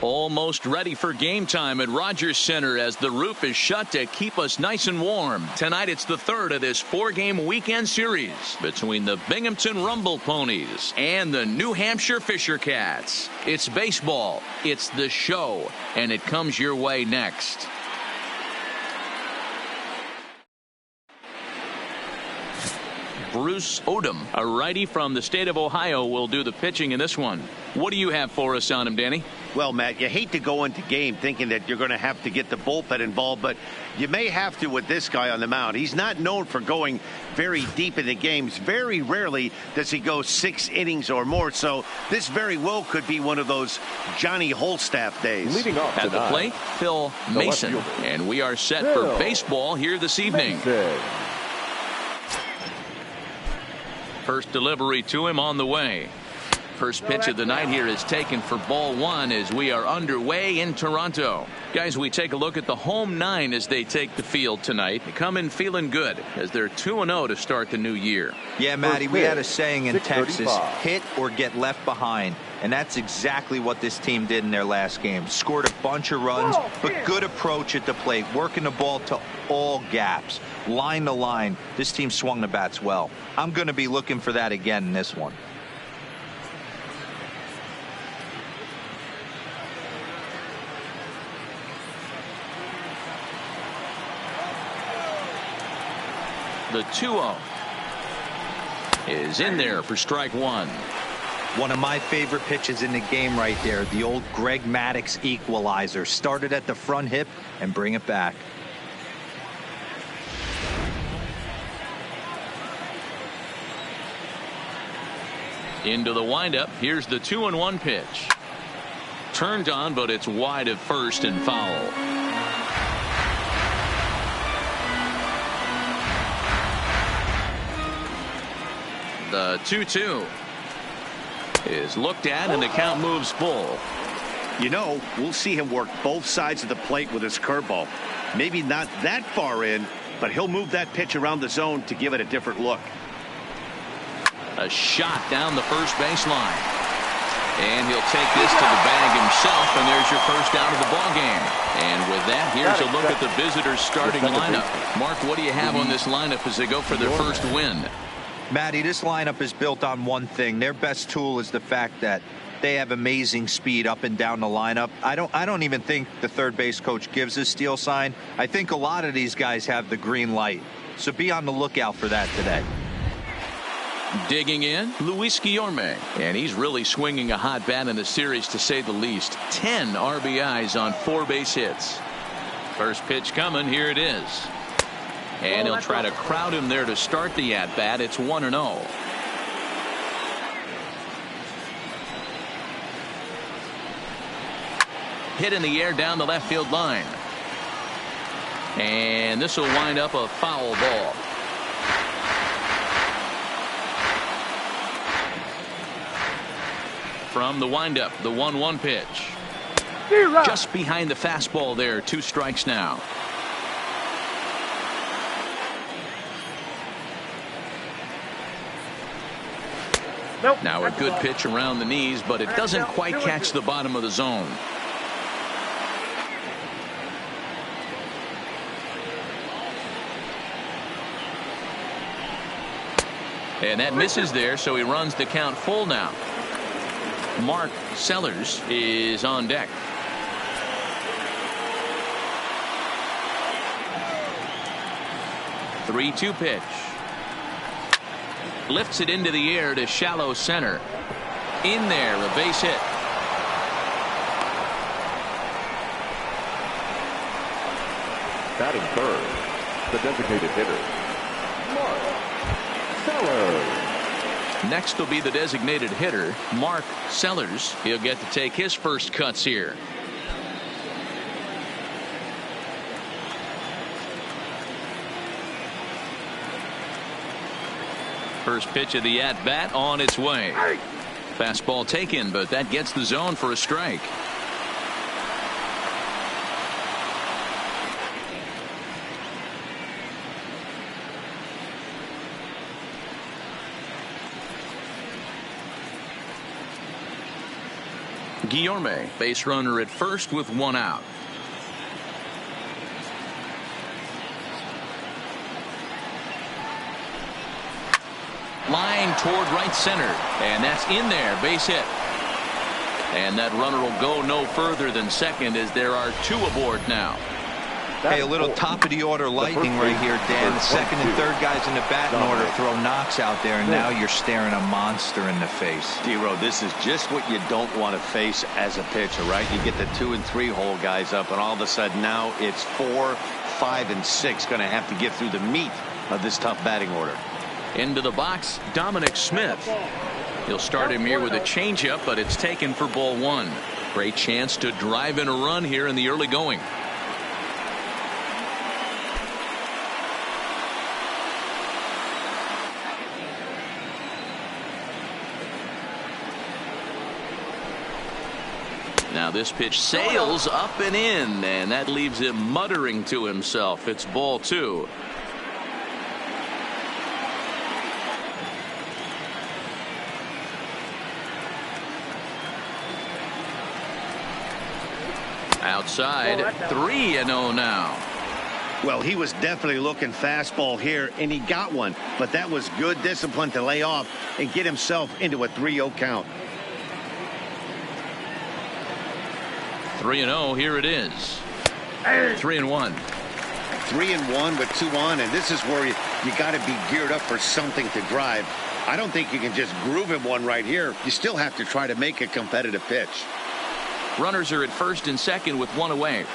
Almost ready for game time at Rogers Center as the roof is shut to keep us nice and warm. Tonight it's the third of this 4-game weekend series between the Binghamton Rumble Ponies and the New Hampshire Fishercats. It's baseball, it's the show, and it comes your way next. Bruce Odom, a righty from the state of Ohio, will do the pitching in this one. What do you have for us on him, Danny? Well, Matt, you hate to go into game thinking that you're going to have to get the bullpen involved, but you may have to with this guy on the mound. He's not known for going very deep into games. Very rarely does he go 6 innings or more, so this very well could be one of those Johnny Holstaff days. Leading off at the plate, Phil Mason, and we are set for baseball here this evening. First delivery to him on the way. First pitch of the night here is taken for ball 1 as we are underway in Toronto. Guys, we take a look at the home 9 as they take the field tonight. They come in feeling good as they're 2-0 to start the new year. Yeah, Matty, we had a saying in Texas, hit or get left behind. And that's exactly what this team did in their last game. Scored a bunch of runs, but good approach at the plate, working the ball to all gaps, line to line. This team swung the bats well. I'm going to be looking for that again in this one. The 2-0 is in there for strike 1. One of my favorite pitches in the game right there, the old Greg Maddux equalizer. Started at the front hip and bring it back. Into the windup. Here's the 2-1 pitch. Turned on, but it's wide of first and foul. The 2-2 is looked at and the count moves full. You know, we'll see him work both sides of the plate with his curveball. Maybe not that far in, but he'll move that pitch around the zone to give it a different look. A shot down the first baseline. And he'll take this to the bag himself, and there's your first out of the ball game. And with that, here's a look at the visitors' starting lineup. Mark, what do you have on this lineup as they go for their first win? Matty, this lineup is built on one thing. Their best tool is the fact that they have amazing speed up and down the lineup. I don't even think the third base coach gives a steal sign. I think a lot of these guys have the green light. So be on the lookout for that today. Digging in, Luis Guillorme, and he's really swinging a hot bat in the series, to say the least. 10 RBIs on 4 base hits. First pitch coming. Here it is. And he'll try to crowd him there to start the at-bat. It's 1-0. Hit in the air down the left field line. And this will wind up a foul ball. From the windup, the 1-1 pitch. Just behind the fastball there. 2 strikes now. Now a good pitch around the knees, but it doesn't quite catch the bottom of the zone. And that misses there, so he runs the count full now. Mark Sellers is on deck. The 3-2 pitch. Lifts it into the air to shallow center. In there, a base hit. Batting third, the designated hitter, Mark Sellers. Next will be the designated hitter, Mark Sellers. He'll get to take his first cuts here. First pitch of the at-bat on its way. Fastball taken, but that gets the zone for a strike. Guillorme, base runner at first with one out. Line toward right center, and that's in there, base hit. And that runner will go no further than second as there are two aboard now. Hey, a little top of the order lightning right here, Dan. The second and third guys in the batting order throw knocks out there, and now you're staring a monster in the face. D-Row, this is just what you don't want to face as a pitcher, right? You get the 2 and 3 hole guys up, and all of a sudden now it's 4, 5, and 6 going to have to get through the meat of this tough batting order. Into the box, Dominic Smith. He'll start him here with a changeup, but it's taken for ball 1. Great chance to drive in a run here in the early going. Now this pitch sails up and in, and that leaves him muttering to himself. It's ball 2. Outside, 3-0 now. Well, he was definitely looking fastball here, and he got one. But that was good discipline to lay off and get himself into a 3-0 count. 3-0, here it is. 3-1. 3-1 with 2 on, and this is where you got to be geared up for something to drive. I don't think you can just groove him one right here. You still have to try to make a competitive pitch. Runners are at first and second with one away.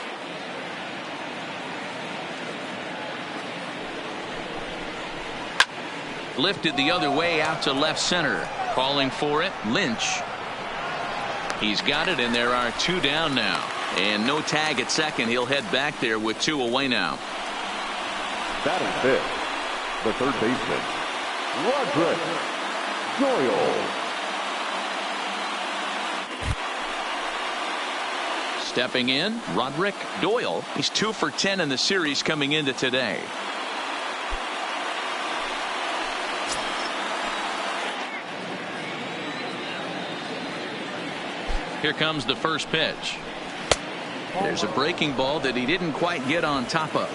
Lifted the other way out to left center. Calling for it, Lynch. He's got it, and there are 2 down now. And no tag at second. He'll head back there with 2 away now. Batting fifth, the third baseman, Roderick Doyle. Stepping in, Roderick Doyle. He's 2 for 10 in the series coming into today. Here comes the first pitch. There's a breaking ball that he didn't quite get on top of.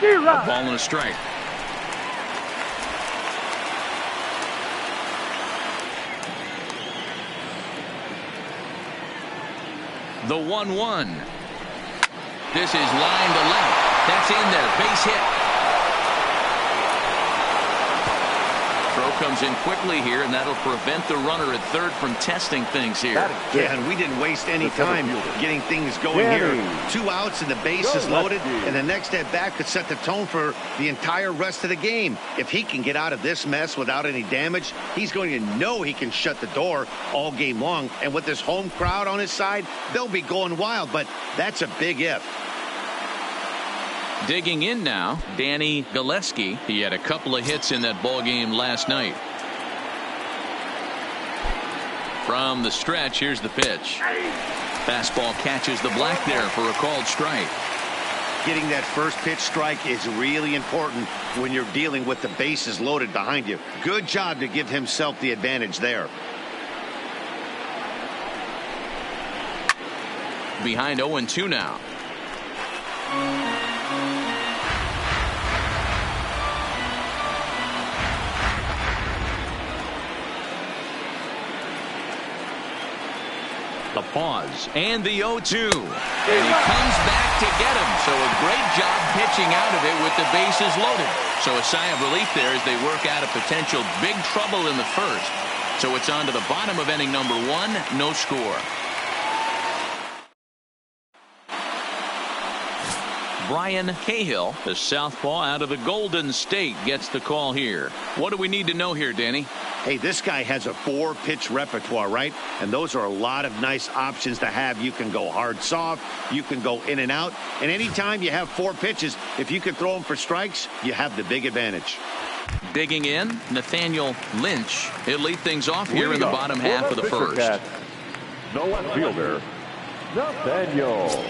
A ball and a strike. The 1-1. This is line to left. That's in there. Base hit. Throw comes in quickly here, and that'll prevent the runner at third from testing things here. Yeah, and we didn't waste any time getting things going here. 2 outs and the base is loaded, and the next at bat could set the tone for the entire rest of the game. If he can get out of this mess without any damage, he's going to know he can shut the door all game long. And with this home crowd on his side, they'll be going wild, but that's a big if. Digging in now, Danny Gillespie. He had a couple of hits in that ball game last night. From the stretch, here's the pitch. Fastball catches the black there for a called strike. Getting that first pitch strike is really important when you're dealing with the bases loaded behind you. Good job to give himself the advantage there. Behind 0-2 now. The pause and the 0-2, and he comes back to get him. So a great job pitching out of it with the bases loaded. So a sigh of relief there as they work out a potential big trouble in the first. So it's on to the bottom of inning number 1, no score. Brian Cahill, the southpaw out of the Golden State, gets the call here. What do we need to know here, Danny? Hey, this guy has a 4-pitch repertoire, right? And those are a lot of nice options to have. You can go hard, soft. You can go in and out. And anytime you have 4 pitches, if you can throw them for strikes, you have the big advantage. Digging in, Nathaniel Lynch. He'll lead things off here in the bottom half of the first. No left fielder, Nathaniel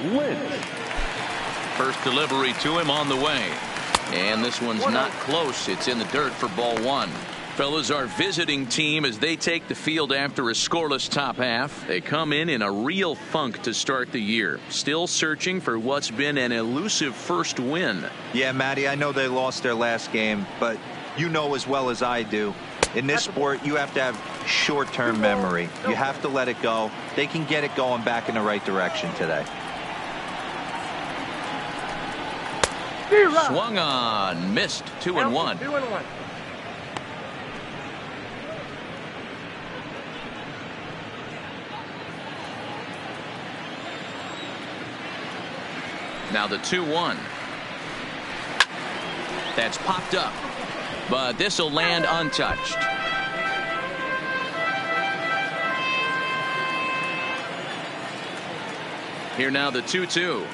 Lynch. First delivery to him on the way. And this one's not close. It's in the dirt for ball one. Fellas, our visiting team, as they take the field after a scoreless top half, they come in a real funk to start the year. Still searching for what's been an elusive first win. Yeah, Matty, I know they lost their last game, but you know as well as I do, in this sport, you have to have short-term memory. You have to let it go. They can get it going back in the right direction today. Swung on, missed. 2-1. Now the 2-1. That's popped up, but this will land untouched. Here now the 2-2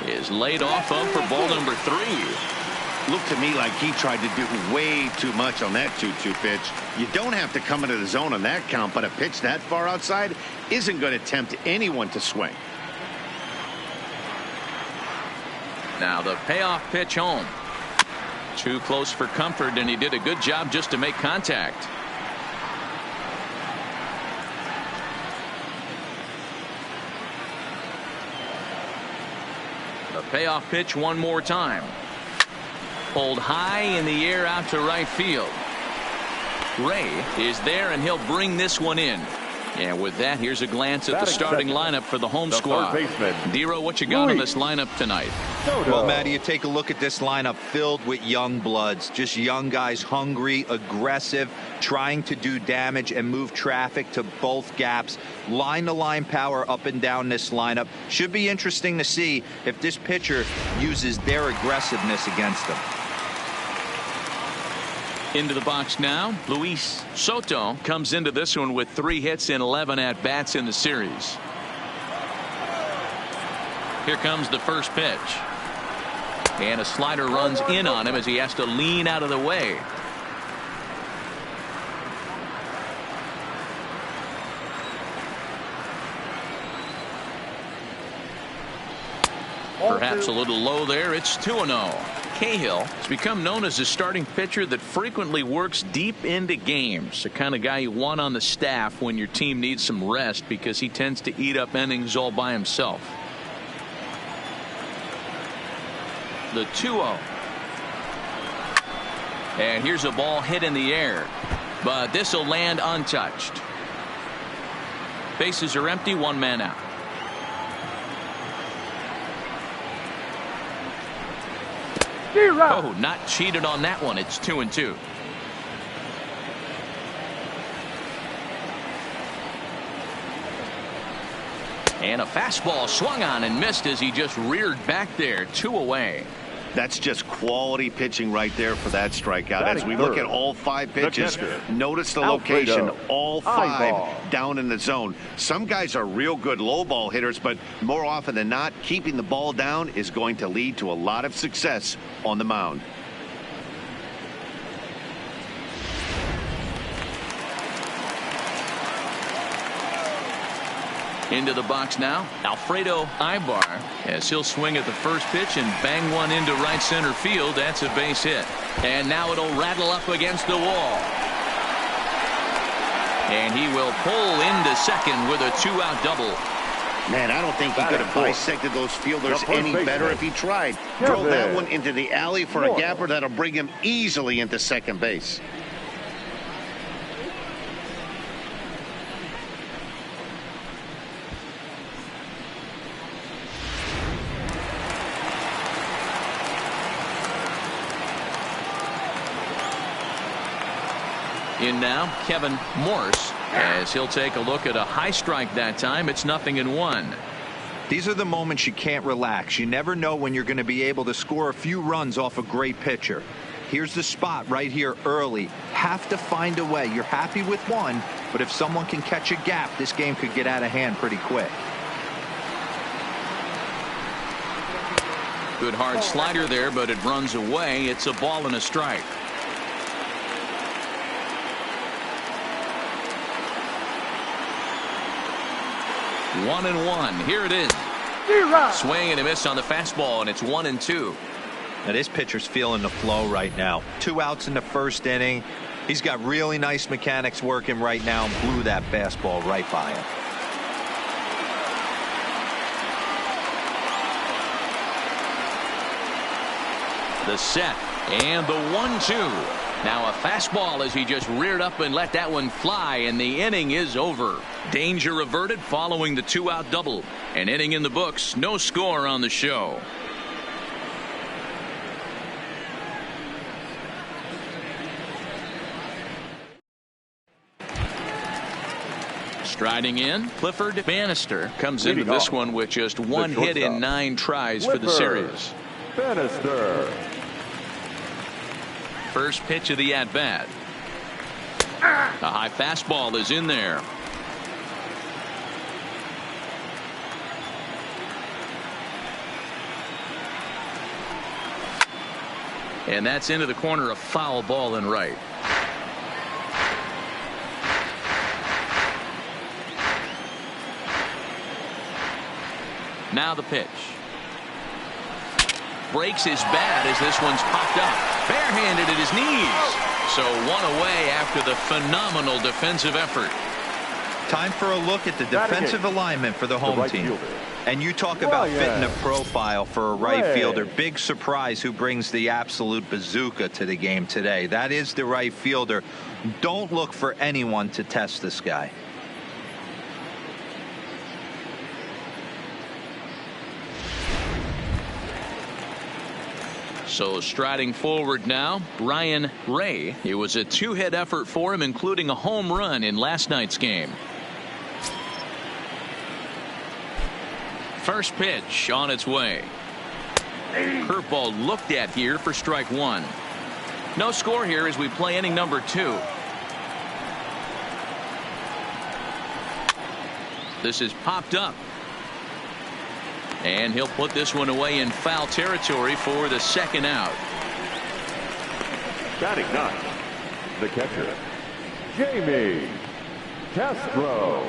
is laid off of for ball number 3. Looked to me like he tried to do way too much on that 2-2 pitch. You don't have to come into the zone on that count, but a pitch that far outside isn't going to tempt anyone to swing. Now the payoff pitch home. Too close for comfort, and he did a good job just to make contact. The payoff pitch one more time. Pulled high in the air out to right field. Ray is there, and he'll bring this one in. And with that, here's a glance at the starting lineup for the home squad. Dero, what you got on this lineup tonight? Well, Matty, you take a look at this lineup filled with young bloods, just young guys, hungry, aggressive, trying to do damage and move traffic to both gaps. Line-to-line power up and down this lineup. Should be interesting to see if this pitcher uses their aggressiveness against them. Into the box now, Luis Soto comes into this one with 3 hits in 11 at-bats in the series. Here comes the first pitch. And a slider runs in on him as he has to lean out of the way. Perhaps a little low there. It's 2-0. Cahill has become known as a starting pitcher that frequently works deep into games. The kind of guy you want on the staff when your team needs some rest, because he tends to eat up innings all by himself. The 2-0. And here's a ball hit in the air, but this will land untouched. Bases are empty, 1 man out. Oh, not cheated on that one. It's 2-2. And a fastball swung on and missed as he just reared back there. 2 away. That's just quality pitching right there for that strikeout. As we look at all 5 pitches, notice the location. All 5 down in the zone. Some guys are real good low ball hitters, but more often than not, keeping the ball down is going to lead to a lot of success on the mound. Into the box now, Alfredo Ibar, as he'll swing at the first pitch and bang one into right center field. That's a base hit. And now it'll rattle up against the wall. And he will pull into second with a 2-out double. Man, I don't think he could have bisected those fielders any better if he tried. Drove that one into the alley for a gapper that'll bring him easily into second base. In now, Kevin Morse, as he'll take a look at a high strike that time. It's 0-1. These are the moments you can't relax. You never know when you're going to be able to score a few runs off a great pitcher. Here's the spot right here early. Have to find a way. You're happy with one, but if someone can catch a gap, this game could get out of hand pretty quick. Good hard slider there, but it runs away. It's a ball and a strike. 1-1. Here it is. Swing and a miss on the fastball, and it's 1-2. Now this pitcher's feeling the flow right now. 2 outs in the first inning. He's got really nice mechanics working right now and blew that fastball right by him. The set and the 1-2. Now a fastball as he just reared up and let that one fly, and the inning is over. Danger averted following the 2-out double. An inning in the books, no score on the show. Striding in, Clifford Bannister comes into this one with just 1 hit in 9 tries for the series. Bannister. First pitch of the at-bat. A high fastball is in there. And that's into the corner, a foul ball and right. Now the pitch. Breaks his bat as this one's popped up. Barehanded at his knees. So 1 away after the phenomenal defensive effort. Time for a look at the defensive alignment for the home team. And you talk about fitting a profile for a right fielder. Big surprise who brings the absolute bazooka to the game today. That is the right fielder. Don't look for anyone to test this guy. So striding forward now, Ryan Ray. It was a 2-hit effort for him, including a home run in last night's game. First pitch on its way. Curveball looked at here for strike 1. No score here as we play inning number 2. This is popped up. And he'll put this one away in foul territory for the 2nd out. Batting 9, the catcher, Jamie Castro.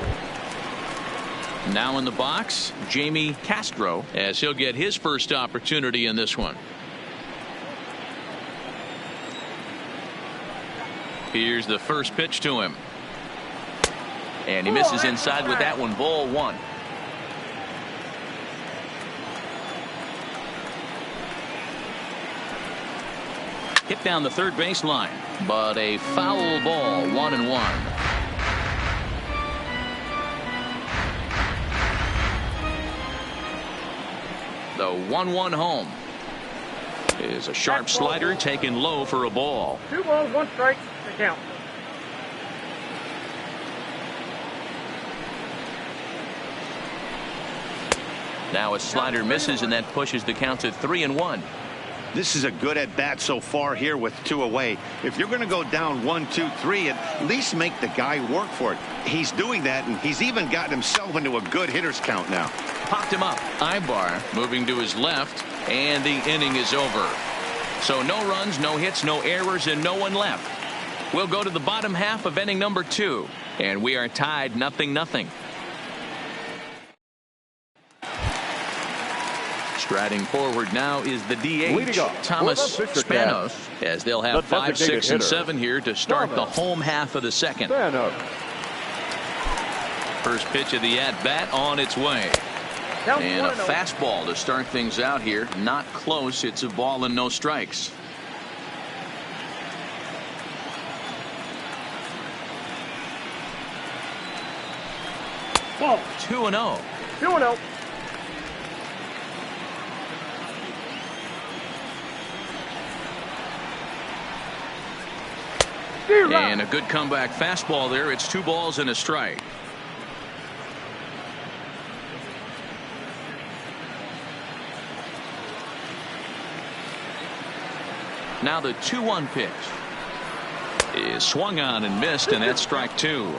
Now in the box, Jamie Castro, as he'll get his first opportunity in this one. Here's the first pitch to him. And he misses inside with that one, ball 1. Hit down the third baseline, but a foul ball, 1-1. The 1-1 home is a sharp slider taken low for a ball. 2 balls, 1 strike, the count. Now a slider misses, and that pushes the count to 3-1. This is a good at bat so far here with 2 away. If you're going to go down 1, 2, 3, at least make the guy work for it. He's doing that, and he's even gotten himself into a good hitter's count now. Popped him up. Ibar moving to his left, and the inning is over. So no runs, no hits, no errors, and no one left. We'll go to the bottom half of inning number 2, and we are tied 0-0. Striding forward now is the DH, Thomas Spanos, as they'll have 5, 6, and 7 here to start the home half of the 2nd. First pitch of the at-bat on its way. And a fastball to start things out here. Not close. It's a ball and no strikes. Ball. 2-0. 2-0. And a good comeback fastball there. It's 2 balls and a strike. Now the 2-1 pitch is swung on and missed, and that's strike 2.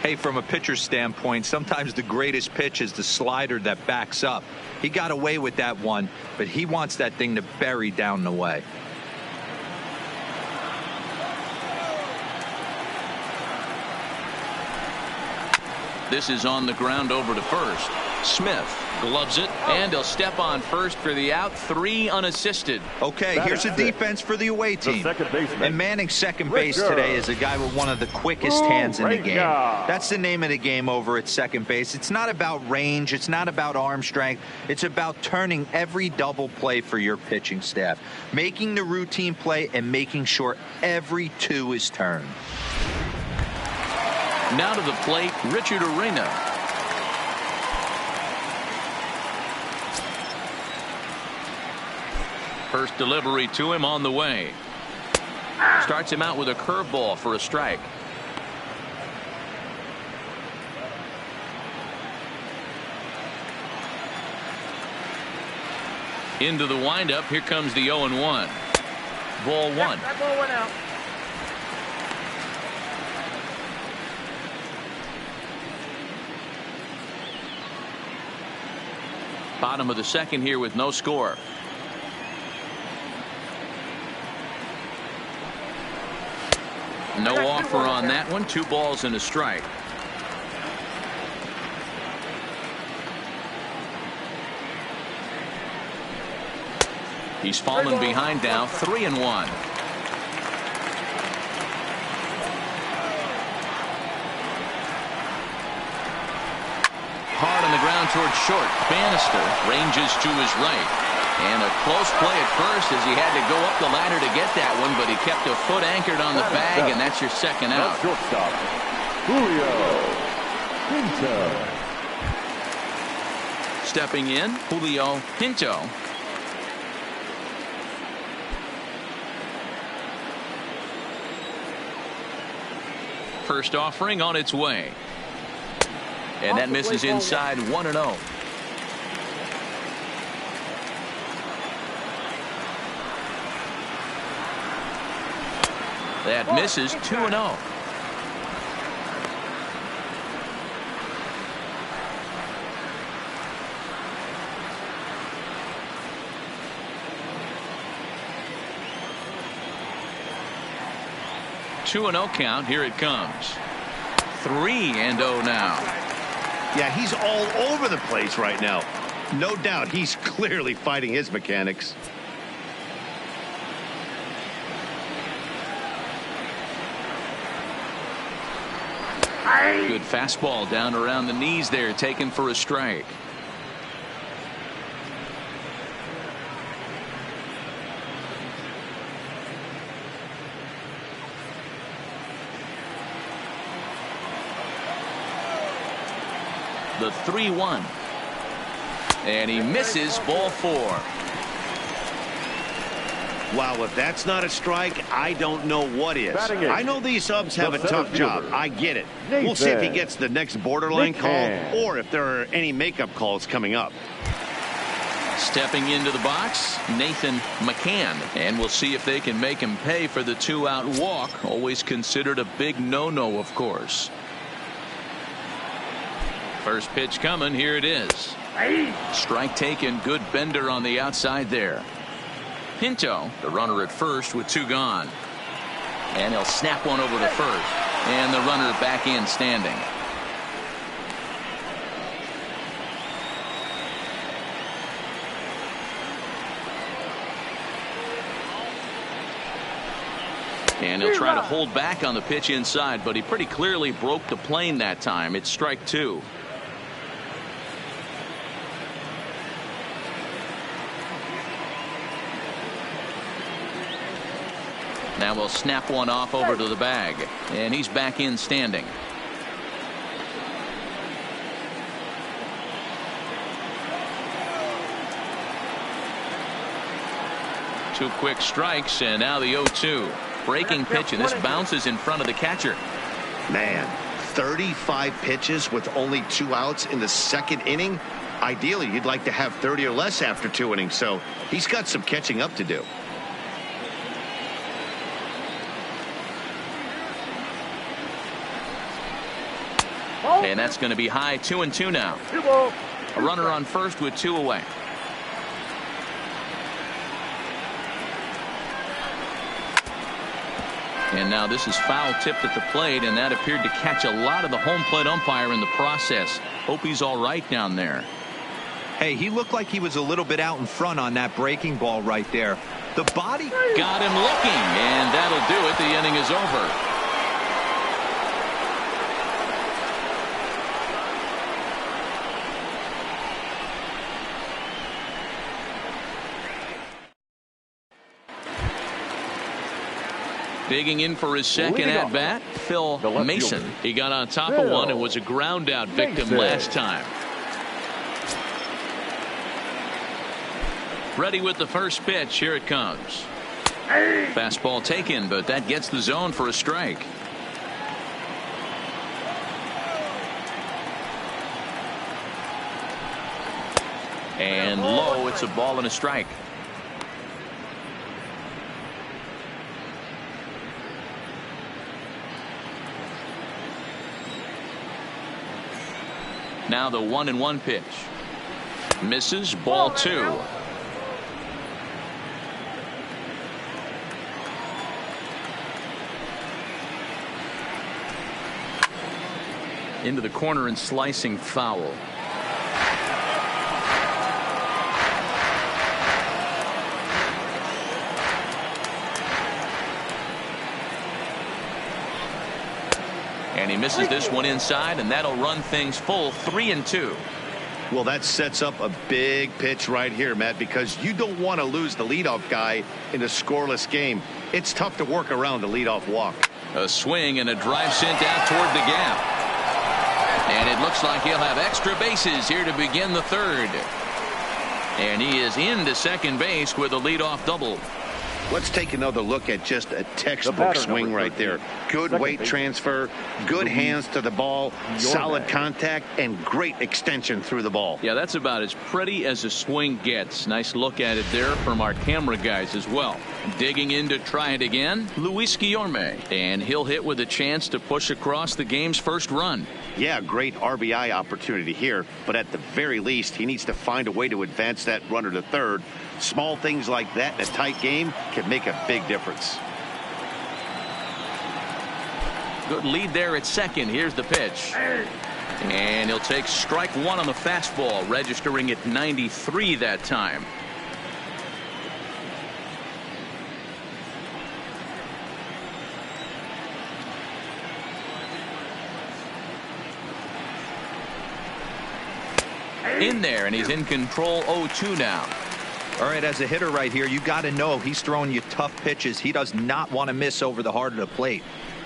Hey, from a pitcher's standpoint, sometimes the greatest pitch is the slider that backs up. He got away with that one, but he wants that thing to bury down the way. This is on the ground over to first. Smith gloves it, and he'll step on first for the out. 3 unassisted. Okay, here's a defense for the away team. And manning second base today is a guy with one of the quickest hands in the game. That's the name of the game over at second base. It's not about range. It's not about arm strength. It's about turning every double play for your pitching staff, making the routine play and making sure every 2 is turned. Now to the plate, Richard Arena. First delivery to him on the way. Starts him out with a curveball for a strike. Into the windup. Here comes the 0-1. Ball 1. That ball went out. Bottom of the second here with no score. No offer on that one. 2 balls and a strike. He's fallen behind now. 3-1. Hard on the ground towards short. Bannister ranges to his right. And a close play at first as he had to go up the ladder to get that one, but he kept a foot anchored on the bag, and that's your second out. Shortstop, Julio Pinto. Stepping in, Julio Pinto. First offering on its way. And that misses inside. 1-0. That misses. 2-0. Two and 0 count. Here it comes. 3-0 now. Yeah, he's all over the place right now. No doubt he's clearly fighting his mechanics. Good fastball down around the knees there, taken for a strike. The 3-1. And he misses. Ball 4. Wow, if that's not a strike, I don't know what is. I know these subs have a tough job. I get it. We'll see if he gets the next borderline call or if there are any makeup calls coming up. Stepping into the box, Nathan McCann. And we'll see if they can make him pay for the 2-out walk. Always considered a big no-no, of course. First pitch coming. Here it is. Strike taken. Good bender on the outside there. Pinto, the runner at first with 2 gone. And he'll snap one over to first. And the runner back in standing. And he'll try to hold back on the pitch inside, but he pretty clearly broke the plane that time. It's strike 2. Now we'll snap one off over to the bag, and he's back in standing. Two quick strikes, and now the 0-2. Breaking pitch, and this bounces in front of the catcher. Man, 35 pitches with only 2 outs in the second inning. Ideally, you'd like to have 30 or less after 2 innings, so he's got some catching up to do. And that's going to be high. 2-2 now. A runner on first with 2 away. And now this is foul tipped at the plate, and that appeared to catch a lot of the home plate umpire in the process. Hope he's all right down there. Hey, he looked like he was a little bit out in front on that breaking ball right there. The body got him looking, and that'll do it. The inning is over. Digging in for his second at-bat, Phil Mason. He got on top of one and was a ground-out victim last time. Ready with the first pitch. Here it comes. Fastball taken, but that gets the zone for a strike. And low, it's a ball and a strike. Now the 1-1 pitch. Misses, ball 2. Into the corner and slicing foul. And he misses this one inside, and that'll run things full 3-2. Well, that sets up a big pitch right here, Matt, because you don't want to lose the leadoff guy in a scoreless game. It's tough to work around the leadoff walk. A swing and a drive sent out toward the gap. And it looks like he'll have extra bases here to begin the third. And he is into second base with a leadoff double. Let's take another look at just a textbook swing right there. Good weight transfer, good hands to the ball, solid contact, and great extension through the ball. Yeah, that's about as pretty as a swing gets. Nice look at it there from our camera guys as well. Digging in to try it again, Luis Guillorme. And he'll hit with a chance to push across the game's first run. Yeah, great RBI opportunity here, but at the very least, he needs to find a way to advance that runner to third. Small things like that in a tight game can make a big difference. Good lead there at second. Here's the pitch. And he'll take strike one on the fastball, registering at 93 that time. In there, and he's in control. 0-2 now. All right, as a hitter right here, you got to know he's throwing you tough pitches. He does not want to miss over the heart of the plate.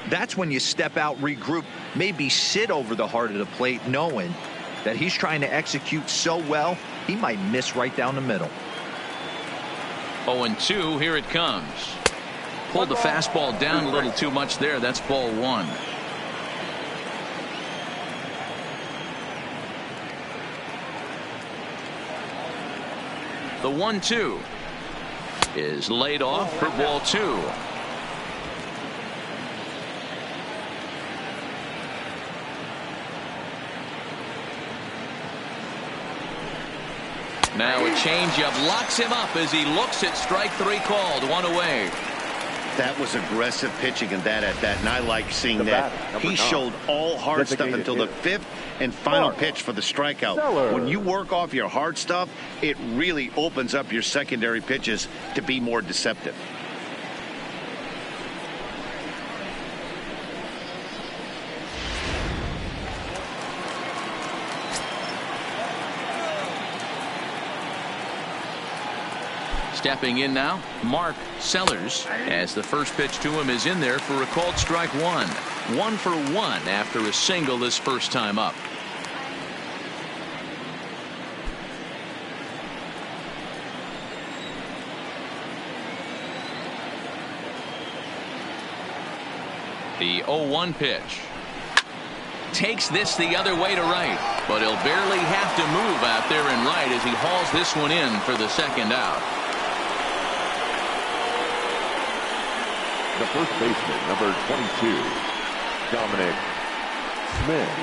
That's when you step out, regroup, maybe sit over the heart of the plate, knowing that he's trying to execute so well, he might miss right down the middle. 0-2, here it comes. Pulled the fastball down a little too much there. That's ball 1. The 1-2 is laid off for ball 2. Now a changeup locks him up as he looks at strike 3 called. 1 away. That was aggressive pitching in that at bat, and I like seeing that. He showed all hard stuff until the 5th and final pitch for the strikeout. When you work off your hard stuff, it really opens up your secondary pitches to be more deceptive. Stepping in now, Mark Sellers, as the first pitch to him is in there for a called strike 1. 1 for 1 after a single this first time up. The 0-1 pitch. Takes this the other way to right, but he'll barely have to move out there in right as he hauls this one in for the second out. The first baseman, number 22, Dominic Smith.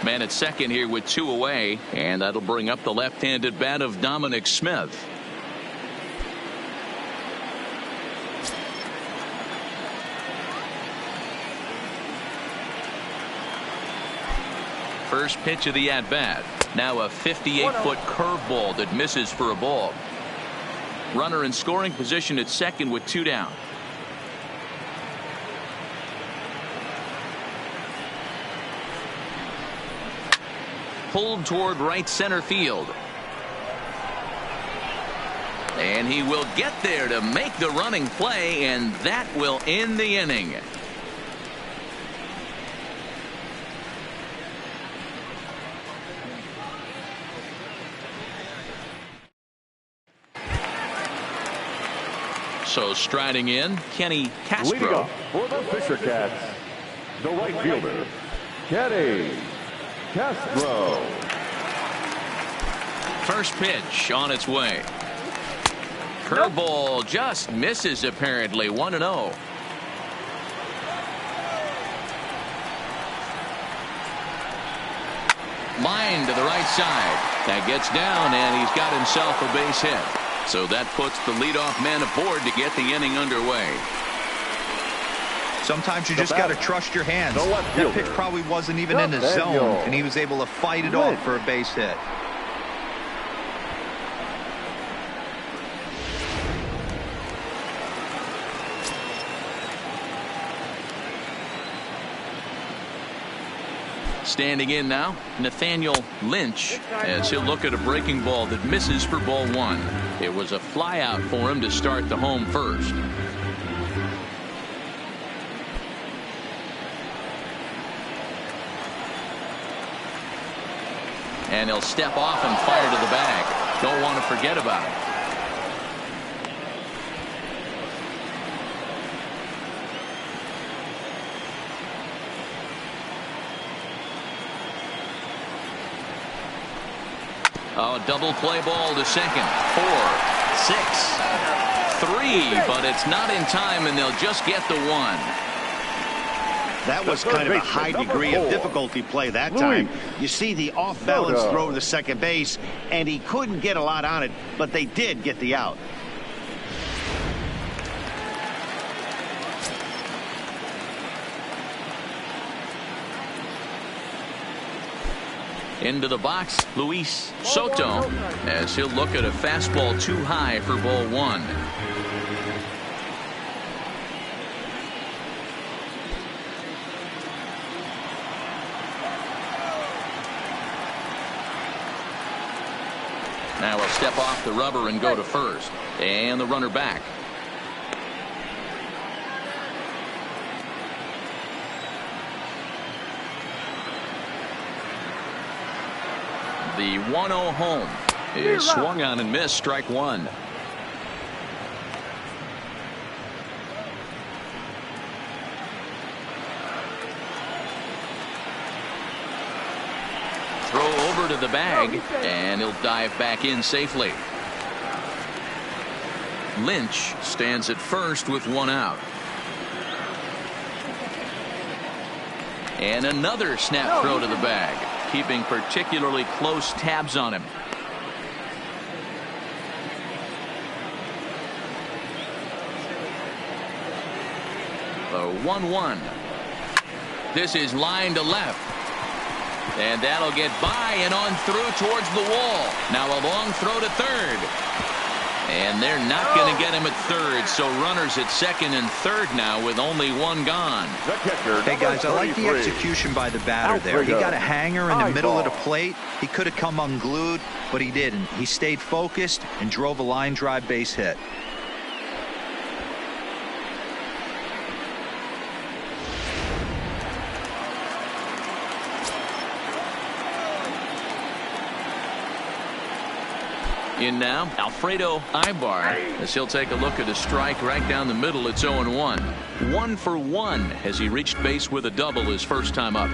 Man at second here with 2 away, and that'll bring up the left-handed bat of Dominic Smith. First pitch of the at-bat. Now a 58-foot curveball that misses for a ball. Runner in scoring position at second with 2 down. Pulled toward right center field. And he will get there to make the running play, and that will end the inning. So striding in, Kenny Castro. Leading up for the Fishercats, the right fielder, Kenny Castro. First pitch on its way. Curveball just misses apparently. 1-0. Line to the right side. That gets down, and he's got himself a base hit. So that puts the leadoff man aboard to get the inning underway. Sometimes you just got to trust your hands. That pitch probably wasn't even in the zone, and he was able to fight it off for a base hit. Standing in now, Nathaniel Lynch, as he'll look at a breaking ball that misses for ball 1. It was a fly out for him to start the home first. And he'll step off and fire to the bag. Don't want to forget about it. Oh, double play ball to second. 4, 6, 3, but it's not in time, and they'll just get the 1. That was kind of a high degree of difficulty play that time. You see the off-balance throw to second base, and he couldn't get a lot on it, but they did get the out. Into the box, Luis Soto, as he'll look at a fastball too high for ball 1. Now he'll step off the rubber and go to first, and the runner back. The 1-0 home is swung on and missed. Strike 1. Throw over to the bag, and he'll dive back in safely. Lynch stands at first with 1 out. And another snap throw to the bag, keeping particularly close tabs on him. The 1-1. This is line to left. And that'll get by and on through towards the wall. Now a long throw to third. And they're not going to get him at third, so runners at second and third now with only 1 gone. Hey guys, I like the execution by the batter there. He got a hanger in the middle of the plate. He could have come unglued, but he didn't. He stayed focused and drove a line drive base hit. In now, Alfredo Ibar, as he'll take a look at a strike right down the middle. It's 0-1. 1 for 1 as he reached base with a double his first time up.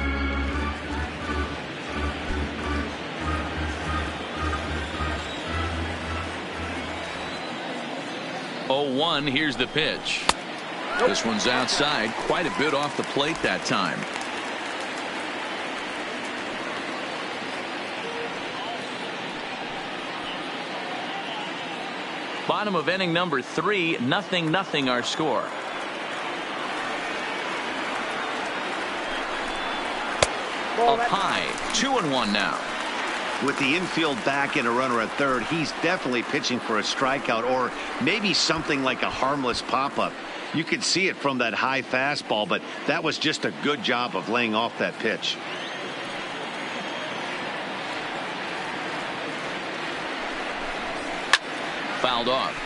Oh, here's the pitch. This one's outside, quite a bit off the plate that time. Bottom of inning number 3, 0-0 our score. Up high, 2-1 now. With the infield back and a runner at third, he's definitely pitching for a strikeout or maybe something like a harmless pop-up. You could see it from that high fastball, but that was just a good job of laying off that pitch. Fouled off.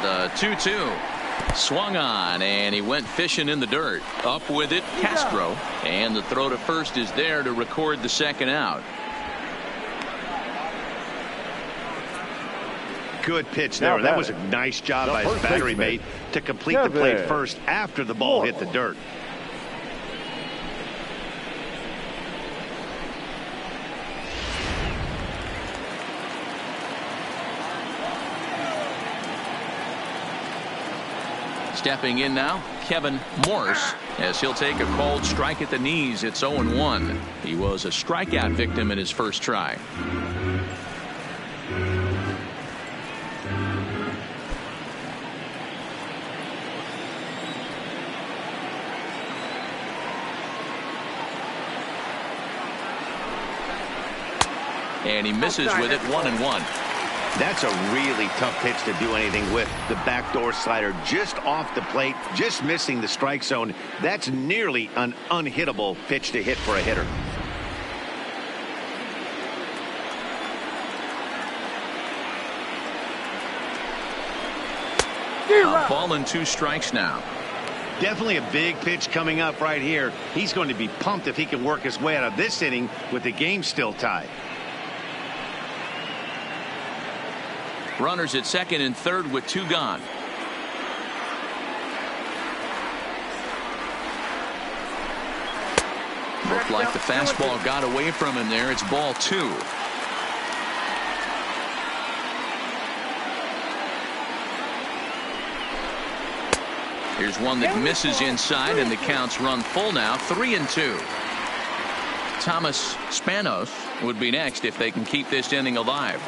The 2-2 swung on, and he went fishing in the dirt. Up with it, Castro, and the throw to first is there to record the second out. Good pitch there. That was a nice job by his battery mate to complete the play first after the ball hit the dirt. Stepping in now, Kevin Morse, as he'll take a called strike at the knees. It's 0-1. He was a strikeout victim in his first try. And he misses with it, 1-1. That's a really tough pitch to do anything with. The backdoor slider just off the plate, just missing the strike zone. That's nearly an unhittable pitch to hit for a hitter. A ball and 2 strikes now. Definitely a big pitch coming up right here. He's going to be pumped if he can work his way out of this inning with the game still tied. Runners at second and third with 2 gone. Looked like the fastball got away from him there. It's ball 2. Here's one that misses inside, and the count's run full now, 3-2. Thomas Spanos would be next if they can keep this inning alive.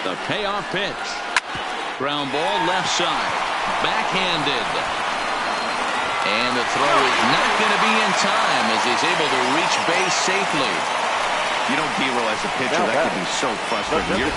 The payoff pitch. Ground ball left side. Backhanded. And the throw is not going to be in time as he's able to reach base safely. You know, Dero, as a pitcher, that can be so frustrating. You're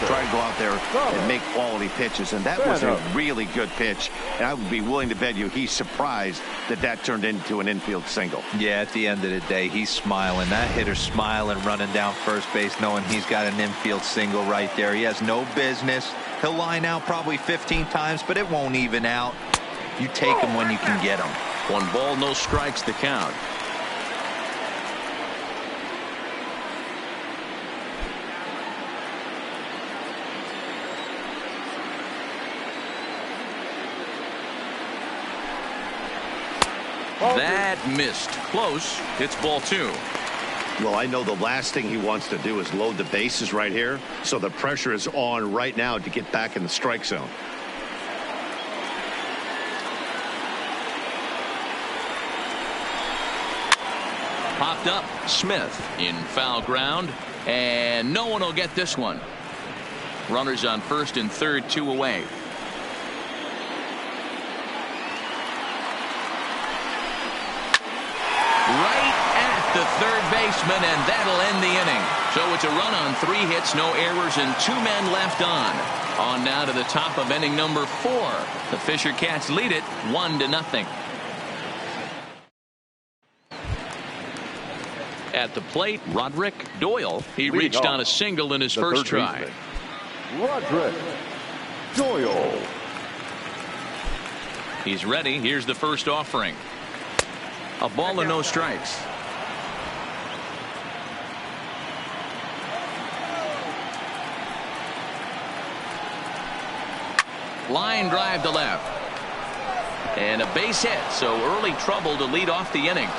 trying to go out there and make quality pitches, and that was a really good pitch. And I would be willing to bet you he's surprised that that turned into an infield single. Yeah, at the end of the day, he's smiling. That hitter's smiling, running down first base, knowing he's got an infield single right there. He has no business. He'll line out probably 15 times, but it won't even out. You take him when you can get him. 1 ball, no strikes, the count. That missed. Close. It's ball 2. Well, I know the last thing he wants to do is load the bases right here, so the pressure is on right now to get back in the strike zone. Popped up. Smith in foul ground, and no one will get this one. Runners on first and third, 2 away. The third baseman, and that'll end the inning. So it's a run on 3 hits, no errors, and 2 men left on. On now to the top of inning number 4. The Fishercats lead it 1-0. At the plate, Roderick Doyle. He reached on a single in his first try. Roderick Doyle. He's ready. Here's the first offering. A ball and no strikes. Line drive to left. And a base hit, so early trouble to lead off the inning.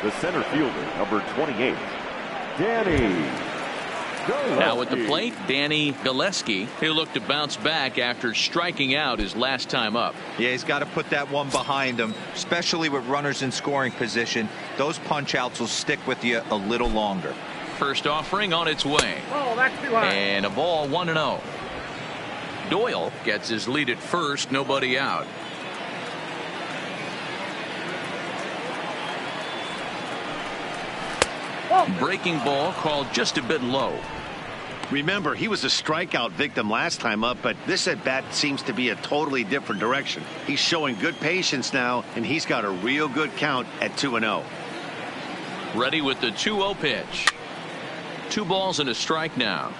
The center fielder, number 28, Danny Now at the plate, Danny Gillespie. He'll look to bounce back after striking out his last time up. Yeah, he's got to put that one behind him, especially with runners in scoring position. Those punch outs will stick with you a little longer. First offering on its way. Oh, that's too high. And a ball 1-0. Doyle gets his lead at first, nobody out. Breaking ball called just a bit low. Remember, he was a strikeout victim last time up, but this at bat seems to be a totally different direction. He's showing good patience now, and he's got a real good count at 2-0. Ready with the 2-0 pitch. 2 balls and a strike now.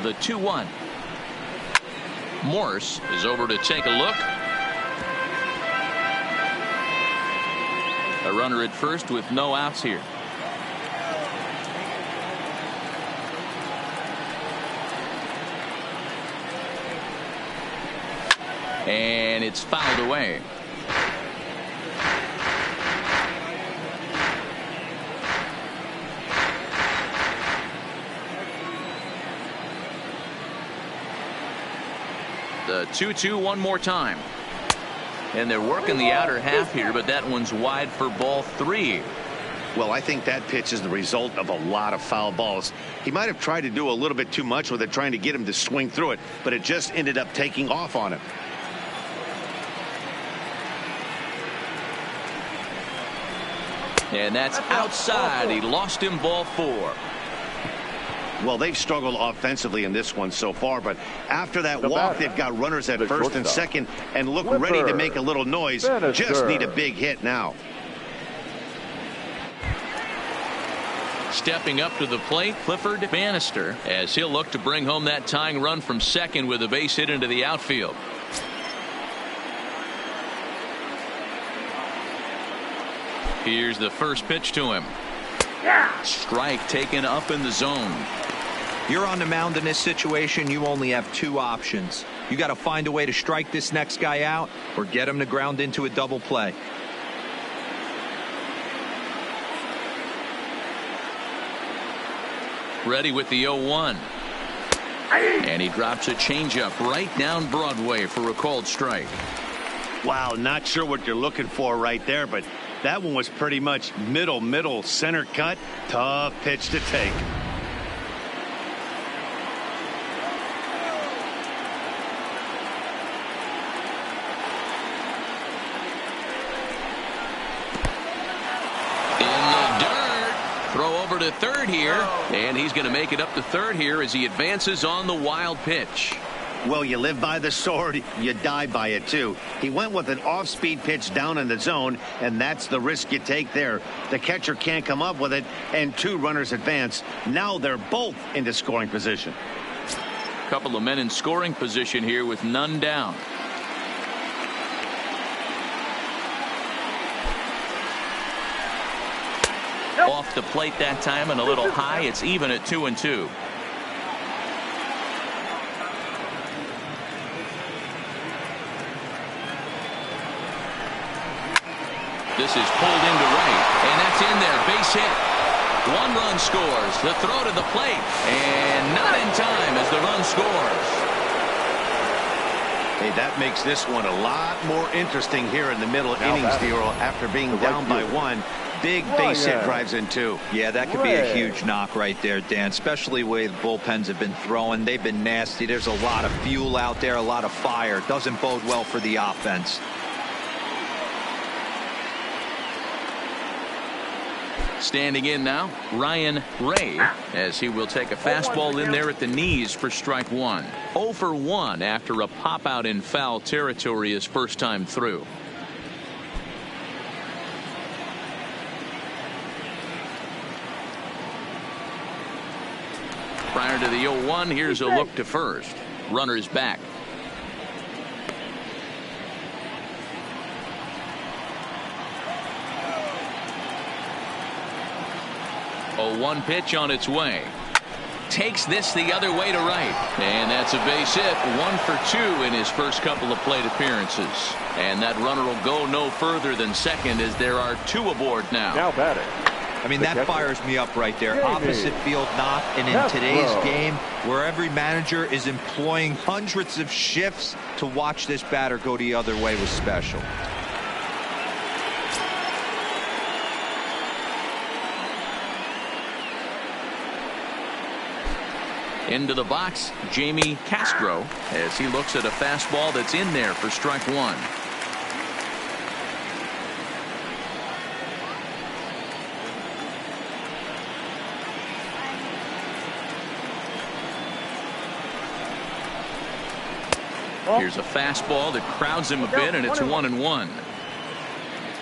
The 2-1. Morse is over to take a look. A runner at first with no outs here. And it's fouled away. The 2-2 one more time. And they're working the outer half here, but that one's wide for ball 3. Well, I think that pitch is the result of a lot of foul balls. He might have tried to do a little bit too much with it, trying to get him to swing through it, but it just ended up taking off on him. And that's outside. He lost him, ball 4. Well, they've struggled offensively in this one so far, but after that walk, they've got runners at first and second and look ready to make a little noise. Just need a big hit now. Stepping up to the plate, Clifford Bannister, as he'll look to bring home that tying run from second with a base hit into the outfield. Here's the first pitch to him. Strike taken up in the zone. You're on the mound in this situation. You only have 2 options. You got to find a way to strike this next guy out or get him to ground into a double play. Ready with the 0-1. And he drops a changeup right down Broadway for a called strike. Wow, not sure what you're looking for right there, but that one was pretty much middle center cut. Tough pitch to take. Throw over to third here, and he's going to make it up to third here as he advances on the wild pitch. Well, you live by the sword, you die by it too. He went with an off-speed pitch down in the zone, and that's the risk you take there. The catcher can't come up with it, and 2 runners advance. Now they're both into scoring position. Couple of men in scoring position here with none down. Off the plate that time and a little high. It's even at 2-2. This is pulled into right, and that's in there. Base hit. 1 run scores. The throw to the plate, and not in time as the run scores. Hey, that makes this one a lot more interesting here in the middle innings, Dero, after being down by 1. Big base hit drives in 2. Yeah, that could be a huge knock right there, Dan, especially the way the bullpens have been throwing. They've been nasty. There's a lot of fuel out there, a lot of fire. Doesn't bode well for the offense. Standing in now, Ryan Ray, as he will take a fastball in there at the knees for strike 1. 0 for 1 after a pop out in foul territory his first time through. Prior to the 0-1, here's a look to first. Runner's back. 0-1 pitch on its way. takes this the other way to right. And that's a base hit. 1 for 2 in his first couple of plate appearances. And that runner will go no further than second as there are 2 aboard now. Now batting. I mean, that fires me up right there. Opposite field knock, and in today's game, where every manager is employing hundreds of shifts to watch this batter go the other way was special. Into the box, Jamie Castro, as he looks at a fastball that's in there for strike 1. Here's a fastball that crowds him a bit, and it's 1-1.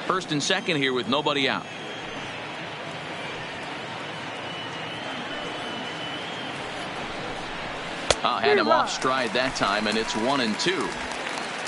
First and second here with nobody out. Had him off stride that time, and it's 1-2.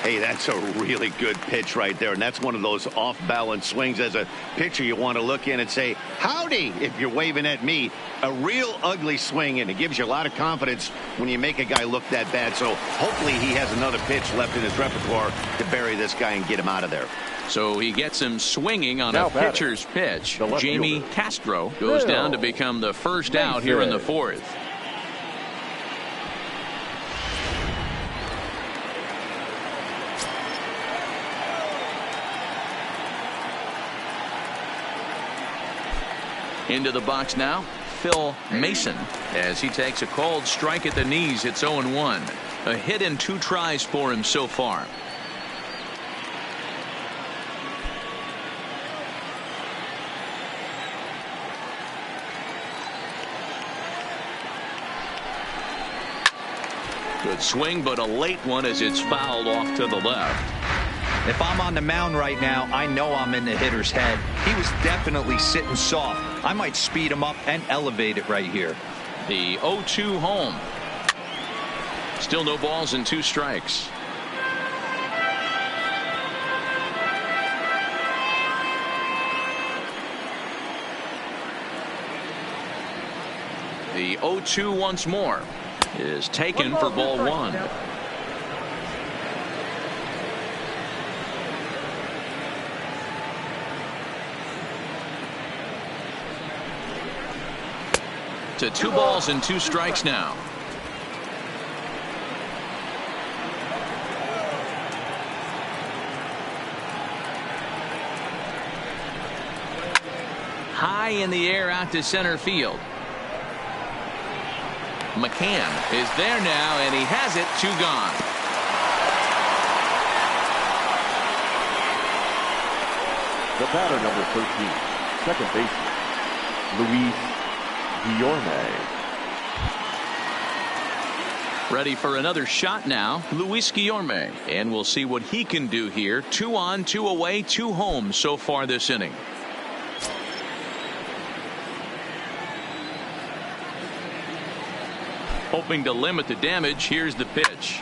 Hey, that's a really good pitch right there, and that's one of those off-balance swings. As a pitcher, you want to look in and say, howdy, if you're waving at me. A real ugly swing, and it gives you a lot of confidence when you make a guy look that bad. So hopefully he has another pitch left in his repertoire to bury this guy and get him out of there. So he gets him swinging on a pitcher's pitch. Jamie Castro goes down to become the first out here in the 4th. Into the box now, Phil Mason, as he takes a cold strike at the knees. It's 0-1. A hit in 2 tries for him so far. Good swing, but a late one as it's fouled off to the left. If I'm on the mound right now, I know I'm in the hitter's head. He was definitely sitting soft. I might speed him up and elevate it right here. The 0-2 home. Still no balls and 2 strikes. The 0-2 once more is taken for ball 1. To 2 balls and 2 strikes now. High in the air out to center field. McCann is there now, and he has it. 2 gone. The batter, number 13, second baseman, Luis Guillorme. Ready for another shot now, Luis Guillorme, and we'll see what he can do here. 2 on, 2 away, 2 home so far this inning. Hoping to limit the damage. Here's the pitch,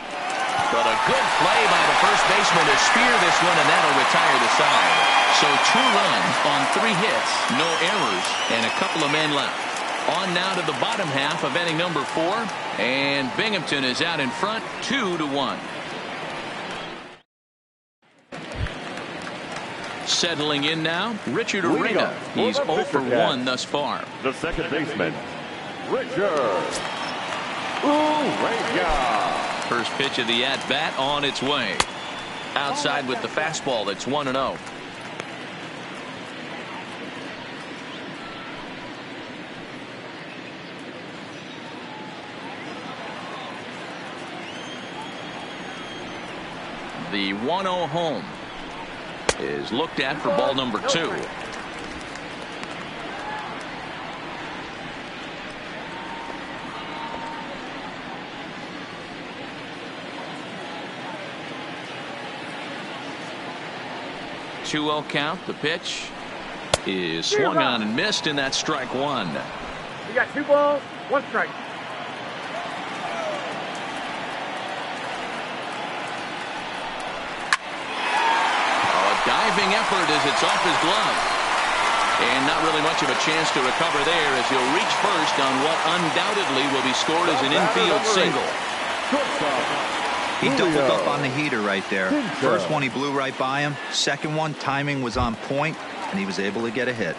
but a good play by the first baseman to spear this one, and that'll retire the side. So 2 runs on 3 hits, no errors, and a couple of men left. On now to the bottom half of inning number 4, and Binghamton is out in front 2-1. Settling in now, Richard Urena. He's 0 for 1 thus far. The second baseman, Richard Urena. First pitch of the at-bat on its way. Outside with the fastball. That's 1-0. The 1-0 home is looked at for ball number 2. Two-0 count. The pitch is swung on and missed, and that's strike 1. You got 2 balls, 1 strike. Diving effort as it's off his glove. And not really much of a chance to recover there as he'll reach first on what undoubtedly will be scored as an infield single. He doubled up on the heater right there. First one he blew right by him. Second one, timing was on point, and he was able to get a hit.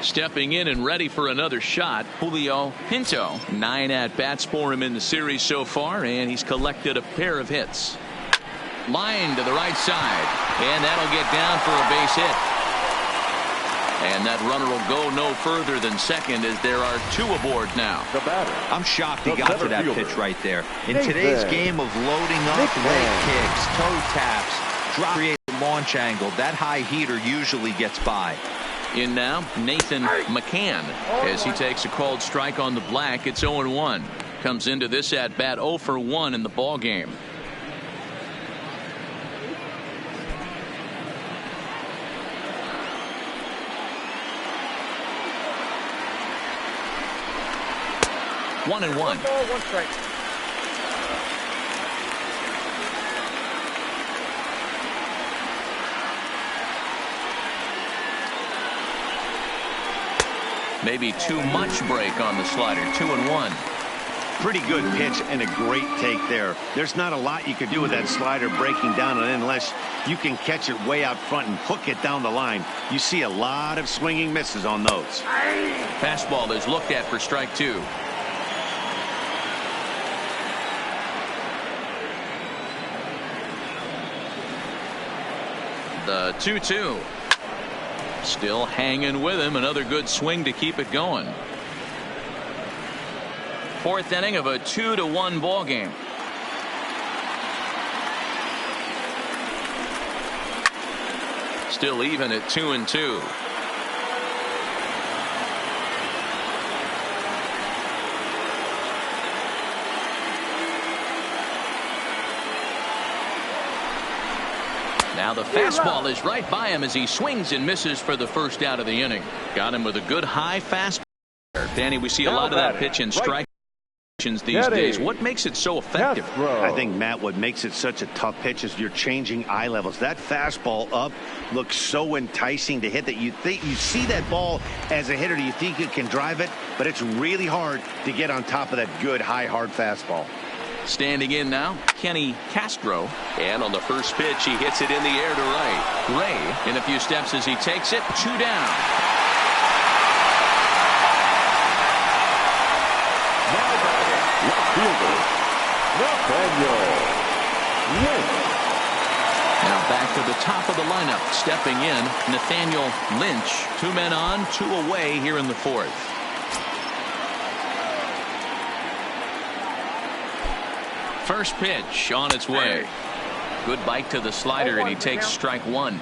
Stepping in and ready for another shot, Julio Pinto. 9 at-bats for him in the series so far, and he's collected a pair of hits. Line to the right side, and that'll get down for a base hit. And that runner will go no further than second as there are 2 aboard now. I'm shocked he got to that pitch right there. In today's game of loading up, leg kicks, toe taps, create launch angle, that high heater usually gets by. In now, Nathan McCann as he takes a called strike on the black. It's 0-1. Comes into this at bat 0 for 1 in the ball game. One and one. 1 ball, 1 strike. Maybe too much break on the slider. 2-1. Pretty good pitch and a great take there. There's not a lot you could do with that slider breaking down on it unless you can catch it way out front and hook it down the line. You see a lot of swinging misses on those. Fastball is looked at for strike 2. The 2-2. Still hanging with him. Another good swing to keep it going. 4th inning of a 2-1 ball game. Still even at 2-2. Now the fastball is right by him as he swings and misses for the first out of the inning. Got him with a good high fastball. Danny, we see a lot of that pitch in strike these days. What makes it so effective? I think, Matt, what makes it such a tough pitch is you're changing eye levels. That fastball up looks so enticing to hit that you see that ball as a hitter. You think you can drive it, but it's really hard to get on top of that good high hard fastball. Standing in now, Kenny Castro. And on the first pitch, he hits it in the air to right. Ray in a few steps as he takes it. 2 down. Left fielder, Nathaniel Lynch. Now back to the top of the lineup. Stepping in, Nathaniel Lynch. 2 men on, 2 away here in the 4th. First pitch on its way. Good bite to the slider, and he takes strike 1.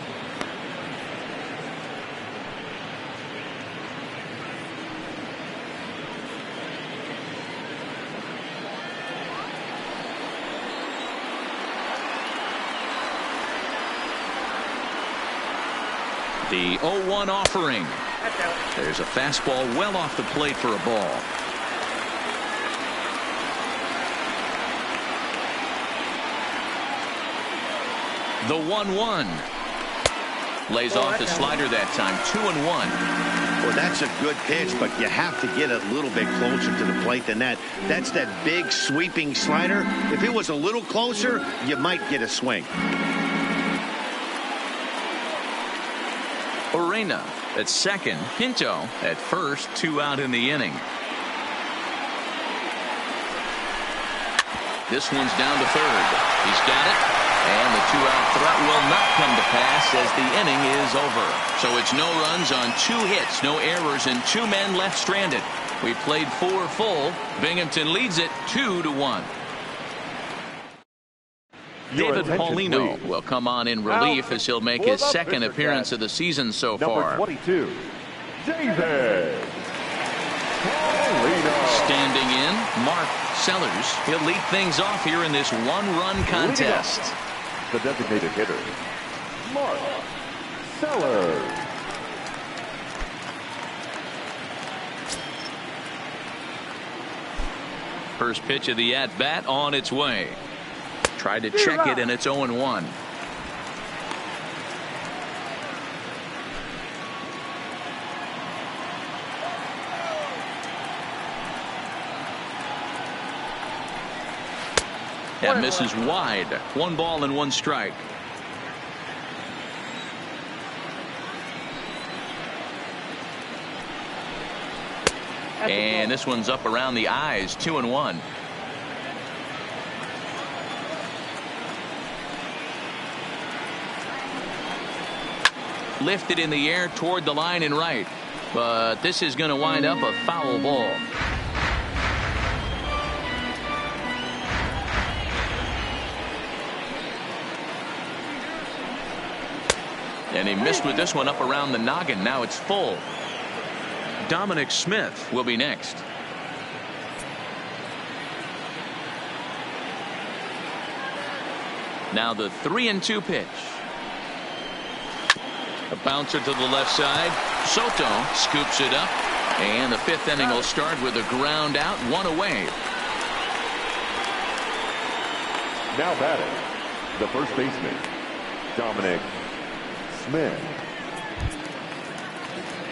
The 0-1 offering. There's a fastball well off the plate for a ball. The 1-1. Lays off the slider that time. 2-1. Well, that's a good pitch, but you have to get a little bit closer to the plate than that. That's that big sweeping slider. If it was a little closer, you might get a swing. Orena at second. Pinto at first. 2 out in the inning. This one's down to third. He's got it. And the 2-out threat will not come to pass as the inning is over. So it's no runs on 2 hits, no errors, and 2 men left stranded. We played 4 full. Binghamton leads it 2-1. David Paulino will come on in relief as he'll make his second appearance of the season so far. Number 22, David Paulino. Standing in, Mark Sellers. He'll lead things off here in this 1-run contest. The designated hitter, Mark Sellers. First pitch of the at-bat on its way. Tried to check it, and it's 0-1. That misses wide. 1 ball and 1 strike. And this one's up around the eyes. 2-1. Lifted in the air toward the line and right, but this is going to wind up a foul ball. And he missed with this one up around the noggin. Now it's full. Dominic Smith will be next. Now the 3-2 pitch. A bouncer to the left side. Soto scoops it up. And the 5th inning will start with a ground out, 1 away. Now batting, the first baseman, Dominic Smith.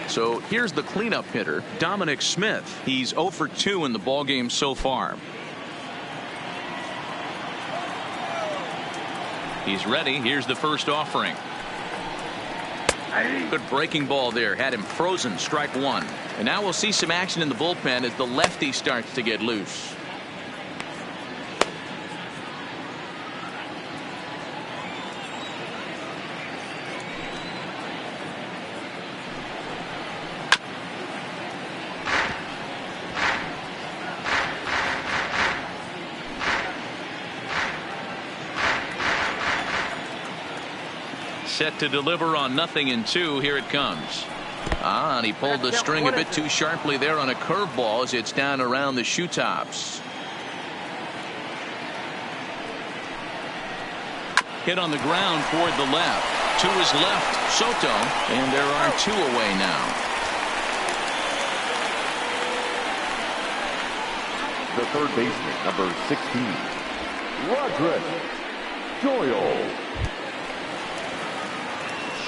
So here's the cleanup hitter, Dominic Smith. He's 0 for 2 in the ballgame so far. He's ready. Here's the first offering. Good breaking ball there. Had him frozen. Strike 1. And now we'll see some action in the bullpen as the lefty starts to get loose. Set to deliver on 0-2. Here it comes. And he pulled the string a bit too sharply there on a curveball as it's down around the shoe tops. Hit on the ground toward the left. To his left, Soto. And there are 2 away now. The third baseman, number 16, Roderick Doyle.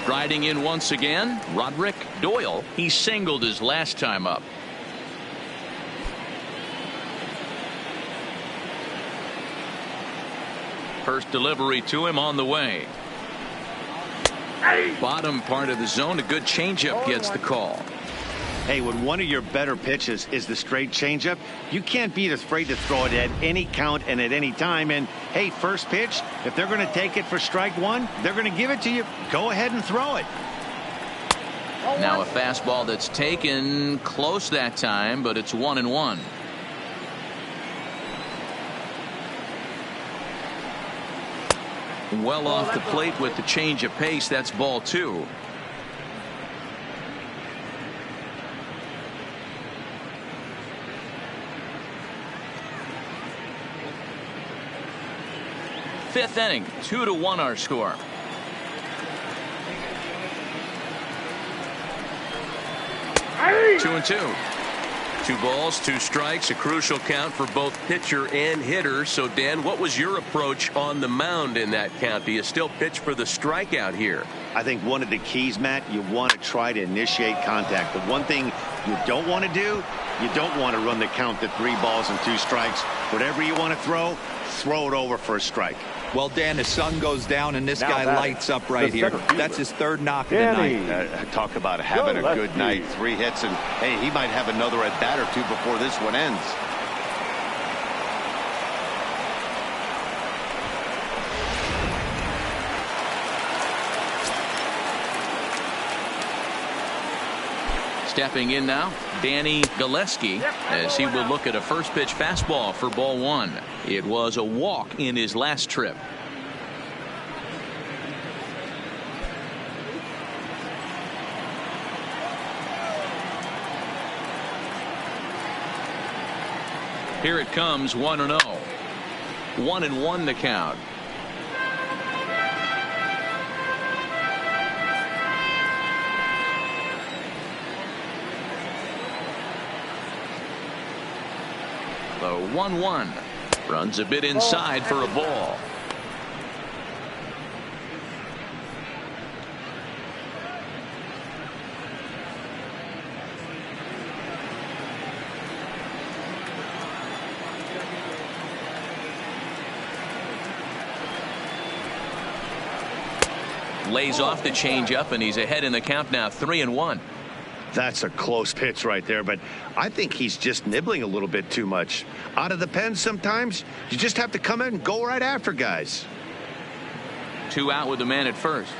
Striding in once again, Roderick Doyle. He singled his last time up. First delivery to him on the way. Bottom part of the zone. A good changeup gets the call. Hey, when one of your better pitches is the straight changeup, you can't be afraid to throw it at any count and at any time. And hey, first pitch, if they're going to take it for strike 1, they're going to give it to you. Go ahead and throw it. Now a fastball that's taken close that time, but it's 1-1. Well off the plate with the change of pace. That's ball 2. Fifth inning, 2-1 our score. Hey! 2-2. 2 balls, 2 strikes, a crucial count for both pitcher and hitter. So, Dan, what was your approach on the mound in that count? Do you still pitch for the strikeout here? I think one of the keys, Matt, you want to try to initiate contact. The one thing you don't want to do, you don't want to run the count to 3 balls and 2 strikes. Whatever you want to throw it over for a strike. Well, Dan, the sun goes down and this guy lights up right here. That's his 3rd knock of the night. Talk about having a good night. 3 hits, and hey, he might have another at bat or 2 before this one ends. Stepping in now, Danny Gillespie, as he will look at a first pitch fastball for ball 1. It was a walk in his last trip. Here it comes, 1-0. 1-1 the count. The 1-1 runs a bit inside for a ball. Lays off the changeup, and he's ahead in the count now, 3-1. That's a close pitch right there, but I think he's just nibbling a little bit too much. Out of the pen sometimes, you just have to come in and go right after guys. 2 out with the man at first.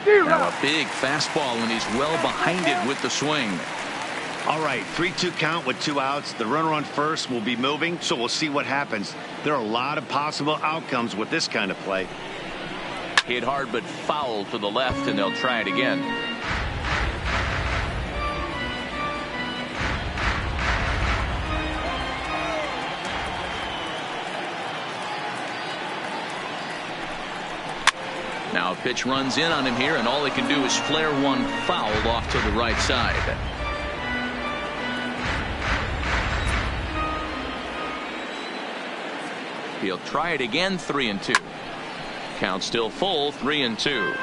Now a big fastball, and he's well behind it with the swing. All right, 3-2 count with 2 outs. The runner on first will be moving, so we'll see what happens. There are a lot of possible outcomes with this kind of play. Hit hard but foul to the left, and they'll try it again. Now a pitch runs in on him here, and all he can do is flare one fouled off to the right side. He'll try it again, 3-2. Count still full, 3-2.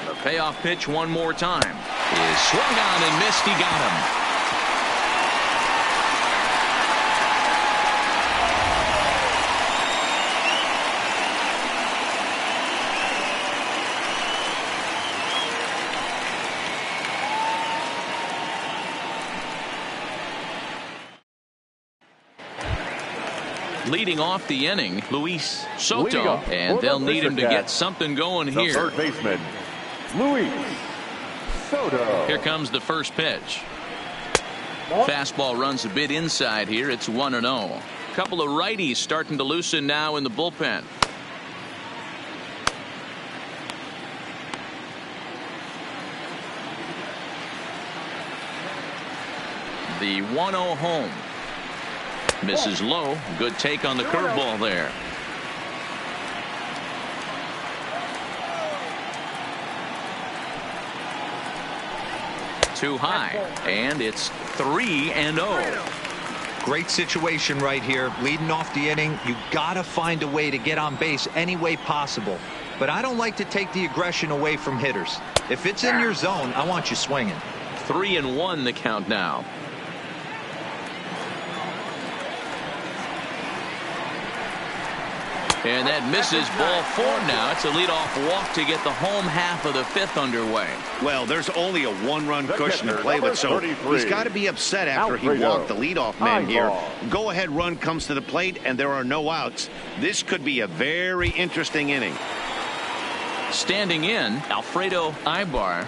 The payoff pitch one more time. Is swung on and missed. He got him. Leading off the inning, Luis Soto, and they'll need him to get something going here. The third baseman, Luis Soto. Here comes the first pitch. Fastball runs a bit inside here. It's 1-0. Couple of righties starting to loosen now in the bullpen. The 1-0 home. Misses low. Good take on the curveball there. Too high, and it's 3-0. Great situation right here. Leading off the inning, you gotta find a way to get on base any way possible. But I don't like to take the aggression away from hitters. If it's in your zone, I want you swinging. 3-1 the count now. And that misses, ball 4 now. It's a leadoff walk to get the home half of the 5th underway. Well, there's only a 1-run cushion to play with, so he's got to be upset after he walked the leadoff man here. Go-ahead run comes to the plate, and there are no outs. This could be a very interesting inning. Standing in, Alfredo Ibar.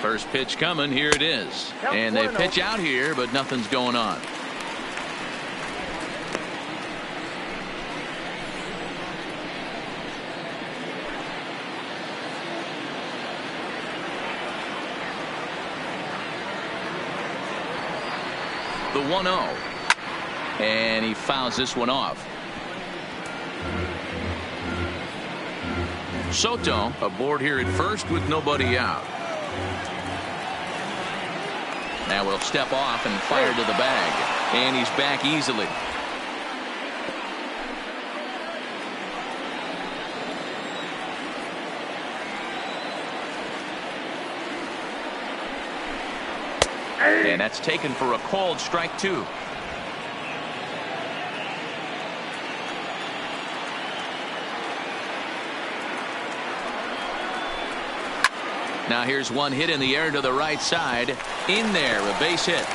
First pitch coming. Here it is. And they pitch out here, but nothing's going on. The 1-0. And he fouls this one off. Soto aboard here at first with nobody out. Now we'll step off and fire to the bag. And he's back easily. And that's taken for a called strike 2. Now here's one hit in the air to the right side. In there, a base hit.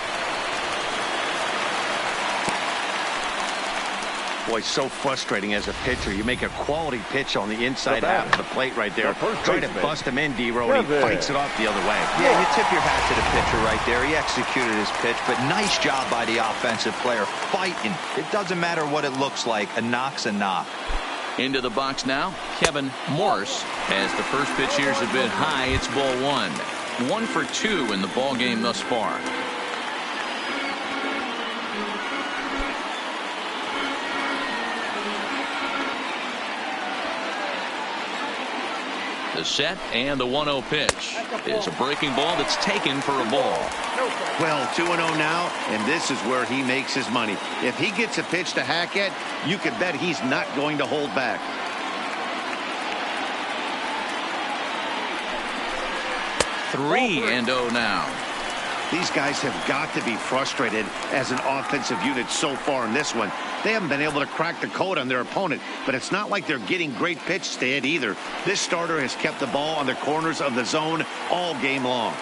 Boy, so frustrating as a pitcher. You make a quality pitch on the inside half of the plate right there. Try to bust him in, D-Row, and he fights it off the other way. Yeah, you tip your hat to the pitcher right there. He executed his pitch, but nice job by the offensive player fighting. It doesn't matter what it looks like. A knock's a knock. Into the box now, Kevin Morse. As the first pitch here's a bit high, it's ball 1. 1 for 2 in the ball game thus far. The set and the 1-0 pitch is a breaking ball that's taken for a ball. Well, 2-0 now, and this is where he makes his money. If he gets a pitch to hack at, you can bet he's not going to hold back. 3-0 now. These guys have got to be frustrated as an offensive unit so far in this one. They haven't been able to crack the code on their opponent, but it's not like they're getting great pitches to hit either. This starter has kept the ball on the corners of the zone all game long.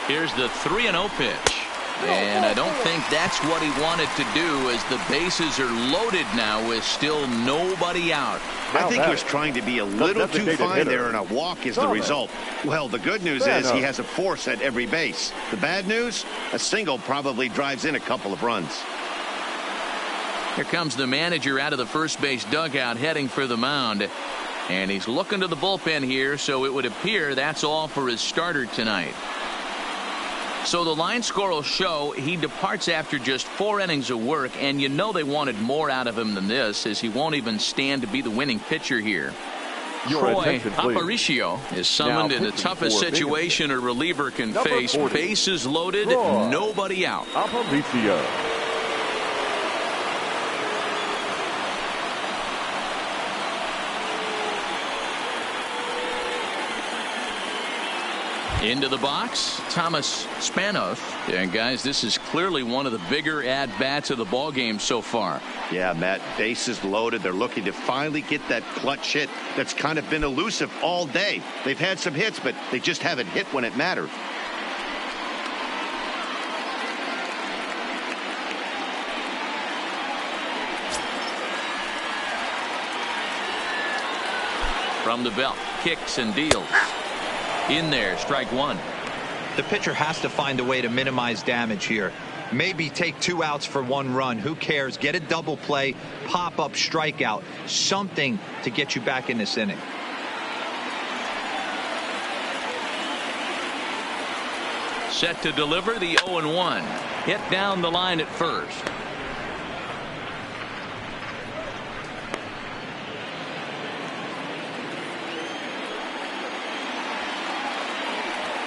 Here's the 3-0 pitch. And I don't think that's what he wanted to do, as the bases are loaded now with still nobody out. I think he was trying to be a little too fine there, and a walk is the result. Well, the good news is he has a force at every base. The bad news, a single probably drives in a couple of runs. Here comes the manager out of the first base dugout heading for the mound. And he's looking to the bullpen here, so it would appear that's all for his starter tonight. So the line score will show he departs after just 4 innings of work, and you know they wanted more out of him than this, as he won't even stand to be the winning pitcher here. Troy Aparicio is summoned in the toughest situation a reliever can face. Bases loaded, nobody out. Aparicio. Into the box, Thomas Spanos. And guys, this is clearly one of the bigger at-bats of the ball game so far. Yeah, Matt, bases loaded. They're looking to finally get that clutch hit that's kind of been elusive all day. They've had some hits, but they just haven't hit when it mattered. From the belt, kicks and deals. In there, strike one. The pitcher has to find a way to minimize damage here. Maybe take 2 outs for 1 run. Who cares? Get a double play, pop up, strikeout, something to get you back in this inning. Set to deliver the 0-1. Hit down the line at first.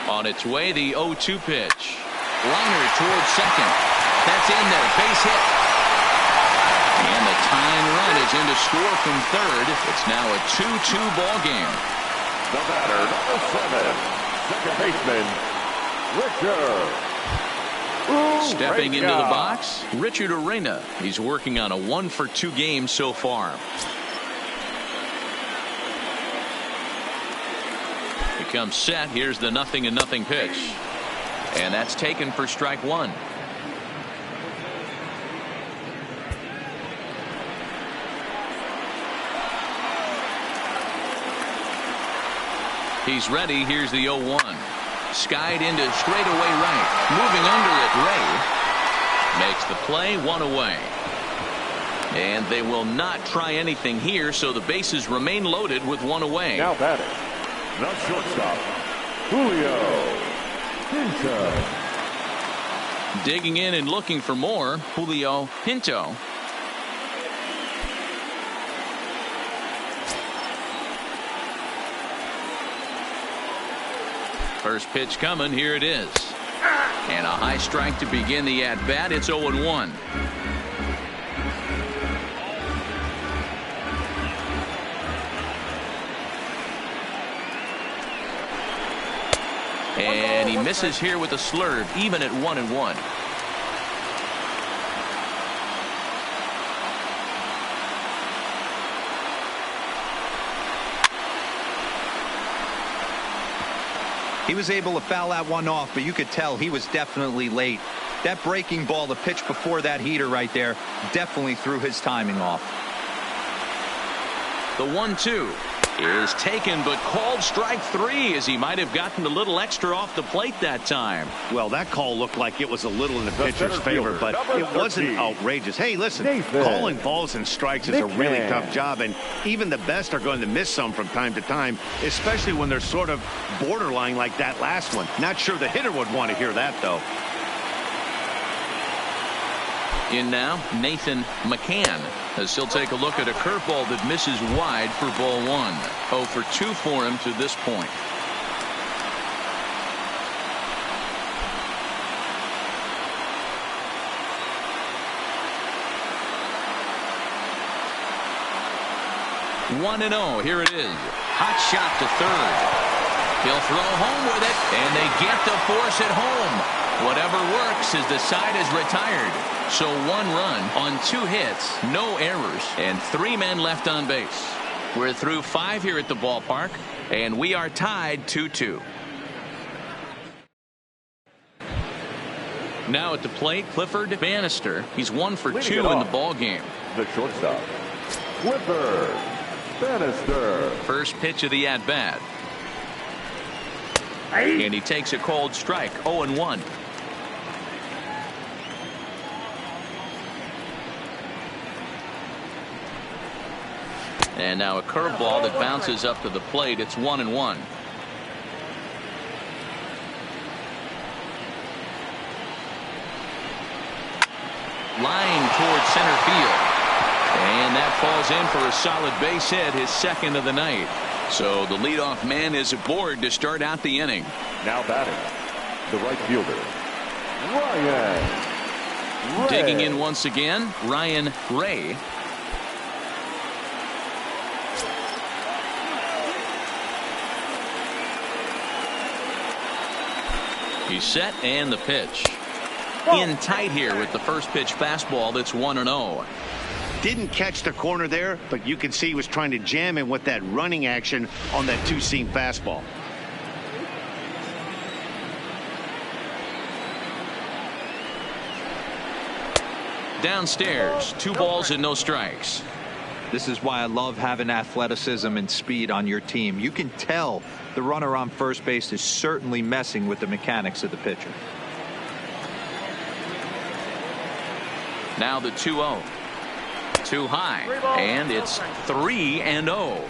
On its way, the 0-2 pitch. Liner towards second. That's in there. Base hit. And the tying run is in to score from third. It's now a 2-2 ball game. The batter, number 7, second baseman, Richard. Stepping into the box, Richard Arena. He's working on a 1-for-2 game so far. Comes set. Here's the 0-0 pitch, and that's taken for strike one. He's ready. Here's the 0-1. Skied into straightaway right. Moving under it, Ray makes the play, 1 away. And they will not try anything here, so the bases remain loaded with 1 away. Now batting, the shortstop, Julio Pinto. Digging in and looking for more, Julio Pinto. First pitch coming. Here it is. And a high strike to begin the at-bat. It's 0-1. And he misses here with a slurve, even at 1-1. He was able to foul that one off, but you could tell he was definitely late. That breaking ball, the pitch before that heater right there, definitely threw his timing off. The 1-2 is taken, but called strike 3, as he might have gotten a little extra off the plate that time. Well, that call looked like it was a little in the pitcher's favor, but it wasn't outrageous. Hey, listen, calling balls and strikes is a really tough job, and even the best are going to miss some from time to time, especially when they're sort of borderline like that last one. Not sure the hitter would want to hear that, though. In now, Nathan McCann, as he'll take a look at a curveball that misses wide for ball 1. 0 for 2 for him to this point. One and 0. Here it is. Hot shot to third. He'll throw home with it, and they get the force at home. Whatever works as the side is retired. So 1 run on 2 hits, no errors, and 3 men left on base. We're through 5 here at the ballpark, and we are tied 2-2. Now at the plate, Clifford Bannister. He's 1 for 2 in the ball game. The shortstop, Clifford Bannister. First pitch of the at-bat. And he takes a cold strike, 0-1. And now a curveball that bounces up to the plate. It's 1-1. Line towards center field. And that falls in for a solid base hit, his second of the night. So the leadoff man is aboard to start out the inning. Now batting, the right fielder, Ryan Ray. Digging in once again, Ryan Ray. He's set, and the pitch. In tight here with the first pitch fastball that's 1-0. Didn't catch the corner there, but you can see he was trying to jam him with that running action on that 2-seam fastball. Downstairs, 2 balls and no strikes. This is why I love having athleticism and speed on your team. You can tell the runner on first base is certainly messing with the mechanics of the pitcher. Now the 2-0. Too high, and it's 3-0.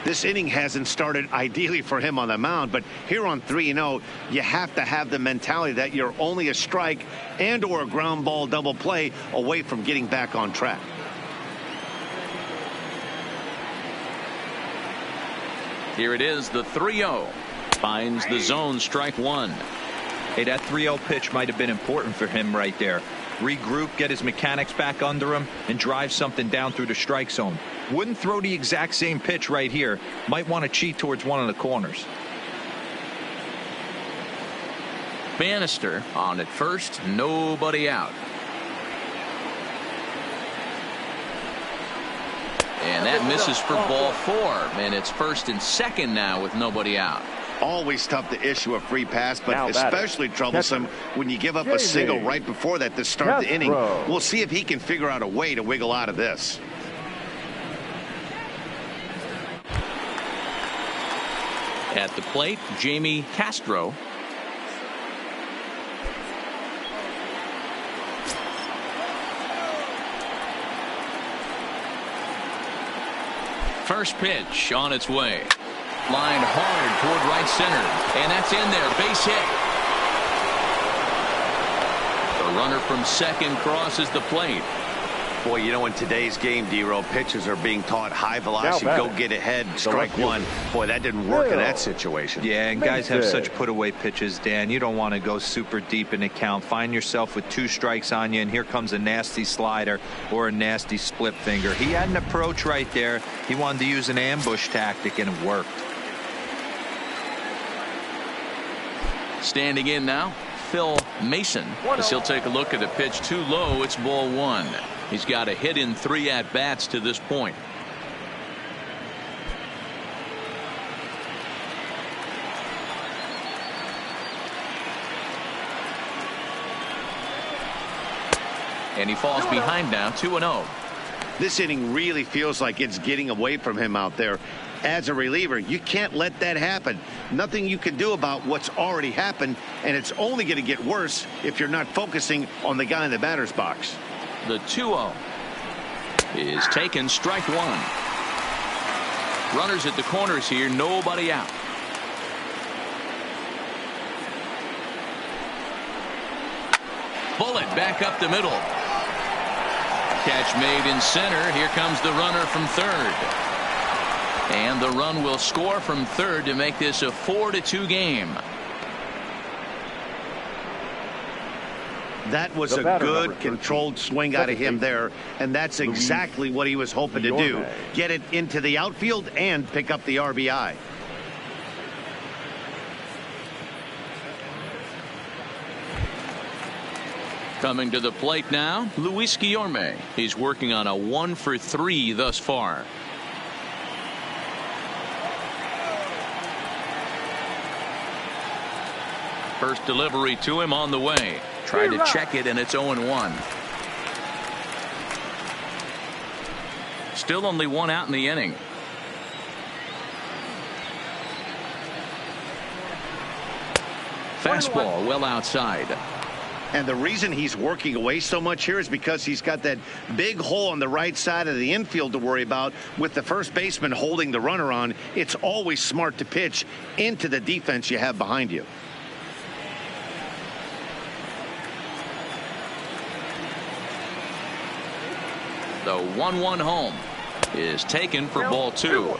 This inning hasn't started ideally for him on the mound, but here on 3-0, you have to have the mentality that you're only a strike and or a ground ball double play away from getting back on track. Here it is, the 3-0. Finds the zone, strike 1. Hey, that 3-0 pitch might have been important for him right there. Regroup, get his mechanics back under him, and drive something down through the strike zone. Wouldn't throw the exact same pitch right here. Might want to cheat towards one of the corners. Bannister on at first, nobody out. And that misses for ball 4, and it's first and second now with nobody out. Always tough to issue a free pass, but especially troublesome when you give up a single right before that to start the inning. We'll see if he can figure out a way to wiggle out of this. At the plate, Jamie Castro. First pitch on its way. Line hard toward right center, and that's in there. Base hit. The runner from second crosses the plate. Boy, you know, in today's game, D-Row, pitchers are being taught high velocity, go get ahead, strike 1. Boy, that didn't work in that situation. Yeah, and guys have such put-away pitches, Dan. You don't want to go super deep in the count. Find yourself with 2 strikes on you, and here comes a nasty slider or a nasty split finger. He had an approach right there. He wanted to use an ambush tactic, and it worked. Standing in now, Phil Mason, as he'll take a look at a pitch too low. It's ball 1. He's got a hit in 3 at-bats to this point. And he falls behind now, 2-0. This inning really feels like it's getting away from him out there. As a reliever, you can't let that happen. Nothing you can do about what's already happened, and it's only going to get worse if you're not focusing on the guy in the batter's box. The 2-0 is taken, strike 1. Runners at the corners here, nobody out. Bullet back up the middle. Catch made in center. Here comes the runner from third. And the run will score from third to make this a 4-2 game. That was a good controlled swing out of him there, and that's exactly what he was hoping to do. Get it into the outfield and pick up the RBI. Coming to the plate now, Luis Guillorme. He's working on a 1-for-3 thus far. First delivery to him on the way. Tried to check it, and it's 0-1. Still only one out in the inning. Fastball well outside. And the reason he's working away so much here is because he's got that big hole on the right side of the infield to worry about. With the first baseman holding the runner on, it's always smart to pitch into the defense you have behind you. The 1-1 home is taken for ball 2.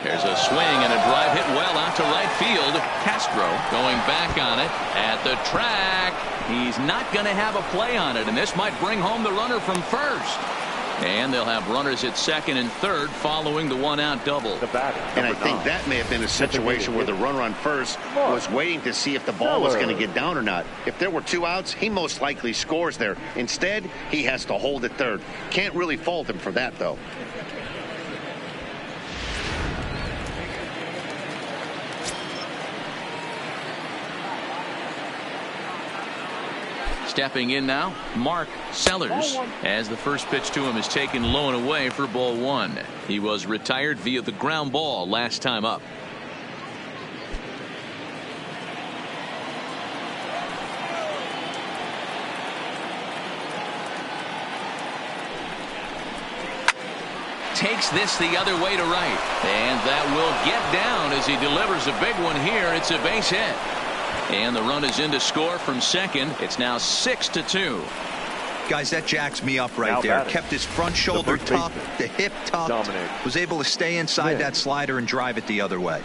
There's a swing and a drive hit well out to right field. Castro going back on it at the track. He's not going to have a play on it, and this might bring home the runner from first. And they'll have runners at second and third following the one-out double. And I think that may have been a situation where the runner on first was waiting to see if the ball was going to get down or not. If there were 2 outs, he most likely scores there. Instead, he has to hold at third. Can't really fault him for that, though. Stepping in now, Mark Sellers, as the first pitch to him is taken low and away for ball 1. He was retired via the ground ball last time up. Takes this the other way to right, and that will get down as he delivers a big one here. It's a base hit. And the run is in to score from second. It's now 6-2. Guys, that jacks me up right there. Kept his front shoulder tucked, the hip tucked, was able to stay inside that slider and drive it the other way.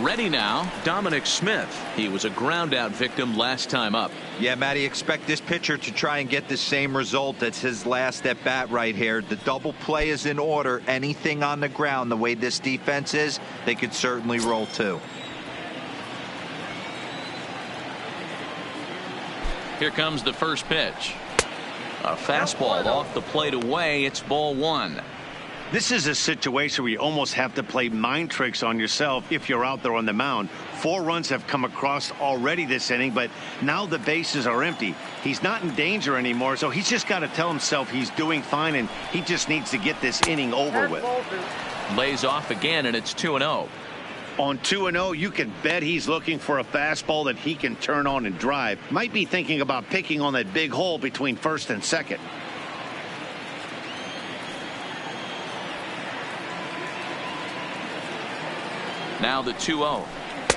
Ready now, Dominic Smith. He was a ground out victim last time up. Yeah, Matty, expect this pitcher to try and get the same result. That's his last at bat right here. The double play is in order. Anything on the ground, the way this defense is, they could certainly roll too. Here comes the first pitch. A fastball off the plate away. It's ball 1. This is a situation where you almost have to play mind tricks on yourself if you're out there on the mound. 4 runs have come across already this inning, but now the bases are empty. He's not in danger anymore, so he's just got to tell himself he's doing fine, and he just needs to get this inning over with. Lays off again, and it's 2-0. On 2-0, you can bet he's looking for a fastball that he can turn on and drive. Might be thinking about picking on that big hole between first and second. Now the 2-0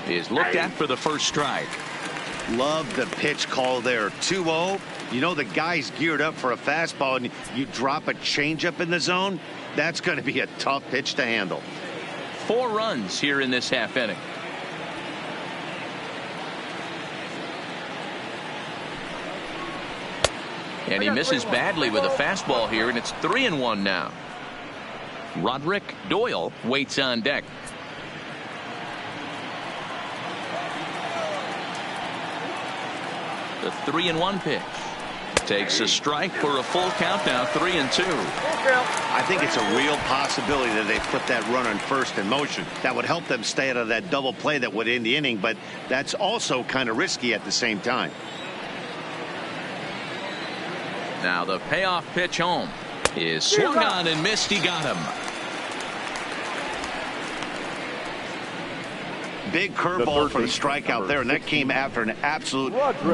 is looked at for the first strike. Love the pitch call there. 2-0. You know the guy's geared up for a fastball, and you drop a changeup in the zone. That's going to be a tough pitch to handle. 4 runs here in this half inning. And he misses badly with a fastball here, and it's 3-1 now. Roderick Doyle waits on deck. The 3-1 pitch takes a strike for a full count now. 3-2. I think it's a real possibility that they put that run on first in motion. That would help them stay out of that double play that would end the inning, but that's also kind of risky at the same time. Now the payoff pitch home is swung on and missed. He got him. Big curveball for the strikeout there, and that came after an absolute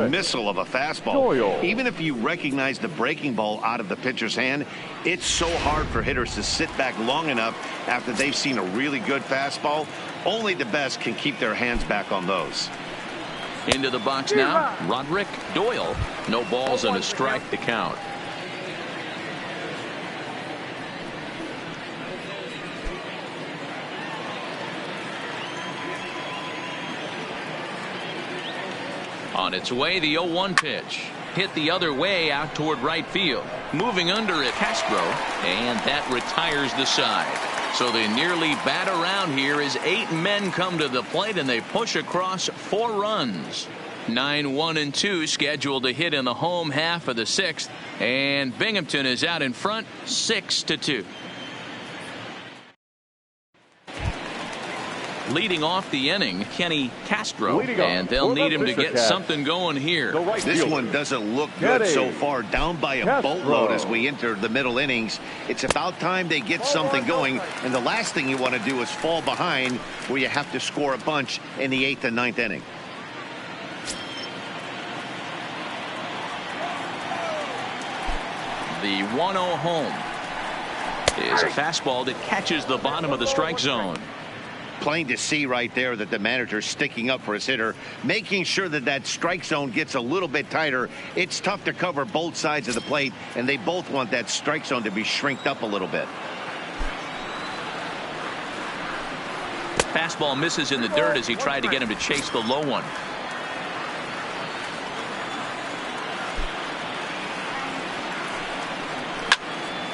missile of a fastball. Even if you recognize the breaking ball out of the pitcher's hand, it's so hard for hitters to sit back long enough after they've seen a really good fastball. Only the best can keep their hands back on those. Into the box now, Roderick Doyle. No balls and a strike to count. On its way, the 0-1 pitch. Hit the other way out toward right field. Moving under it, Castro, and that retires the side. So they nearly bat around here as 8 men come to the plate and they push across 4 runs. 9-1-2 scheduled to hit in the home half of the 6th, and Binghamton is out in front 6-2. Leading off the inning, Kenny Castro, and they'll need him to get something going here. This one doesn't look good so far, down by a boatload as we enter the middle innings. It's about time they get something going, and the last thing you want to do is fall behind where you have to score a bunch in the 8th and 9th inning. The 1-0 home is a fastball that catches the bottom of the strike zone. Plain to see right there that the manager's sticking up for his hitter, making sure that that strike zone gets a little bit tighter. It's tough to cover both sides of the plate, and they both want that strike zone to be shrinked up a little bit. Fastball misses in the dirt as he tried to get him to chase the low one.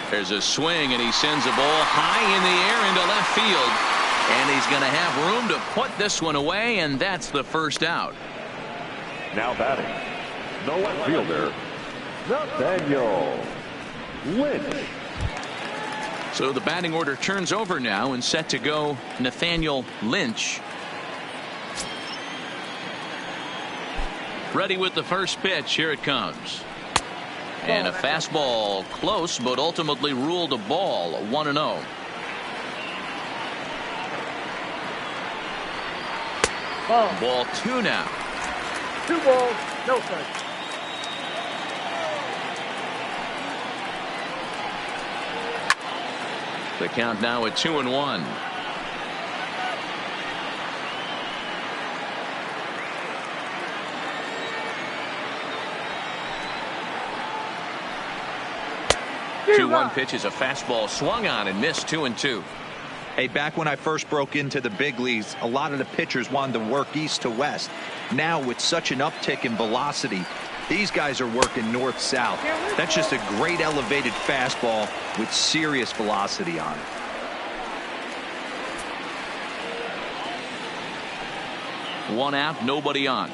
There's a swing, and he sends a ball high in the air into left field. And he's going to have room to put this one away, and that's the first out. Now batting, the left fielder, Nathaniel Lynch. So the batting order turns over now, and set to go Nathaniel Lynch. Ready with the first pitch. Here it comes. And a fastball close, but ultimately ruled a ball. 1-0. Ball 2 now. 2 balls, no strikes. The count now at 2-1. The 2-1 pitch is a fastball swung on and missed. 2-2. Hey, back when I first broke into the big leagues, a lot of the pitchers wanted to work east to west. Now, with such an uptick in velocity, these guys are working north-south. That's just a great elevated fastball with serious velocity on it. One out, nobody on.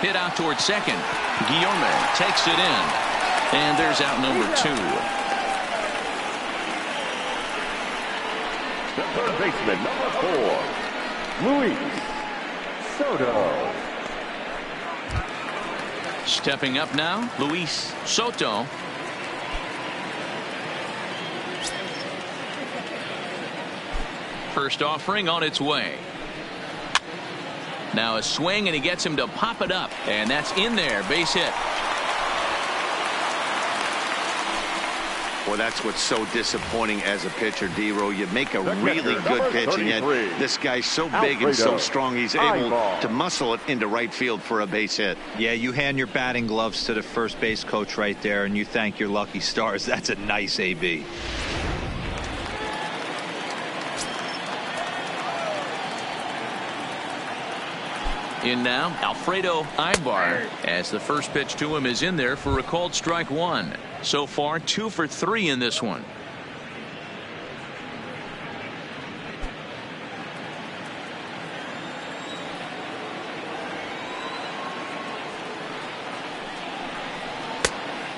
Hit out towards second. Guillaume takes it in. And there's out number 2. The third baseman, number 4, Luis Soto. Stepping up now, Luis Soto. First offering on its way. Now a swing, and he gets him to pop it up, and that's in there. Base hit. Well, that's what's so disappointing as a pitcher, D-Row. You make a really good pitch, and yet this guy's so big and so strong, he's able to muscle it into right field for a base hit. Yeah, you hand your batting gloves to the first base coach right there, and you thank your lucky stars. That's a nice AB. In now, Alfredo Ibar, as the first pitch to him is in there for a called strike 1. So far 2 for 3 in this one.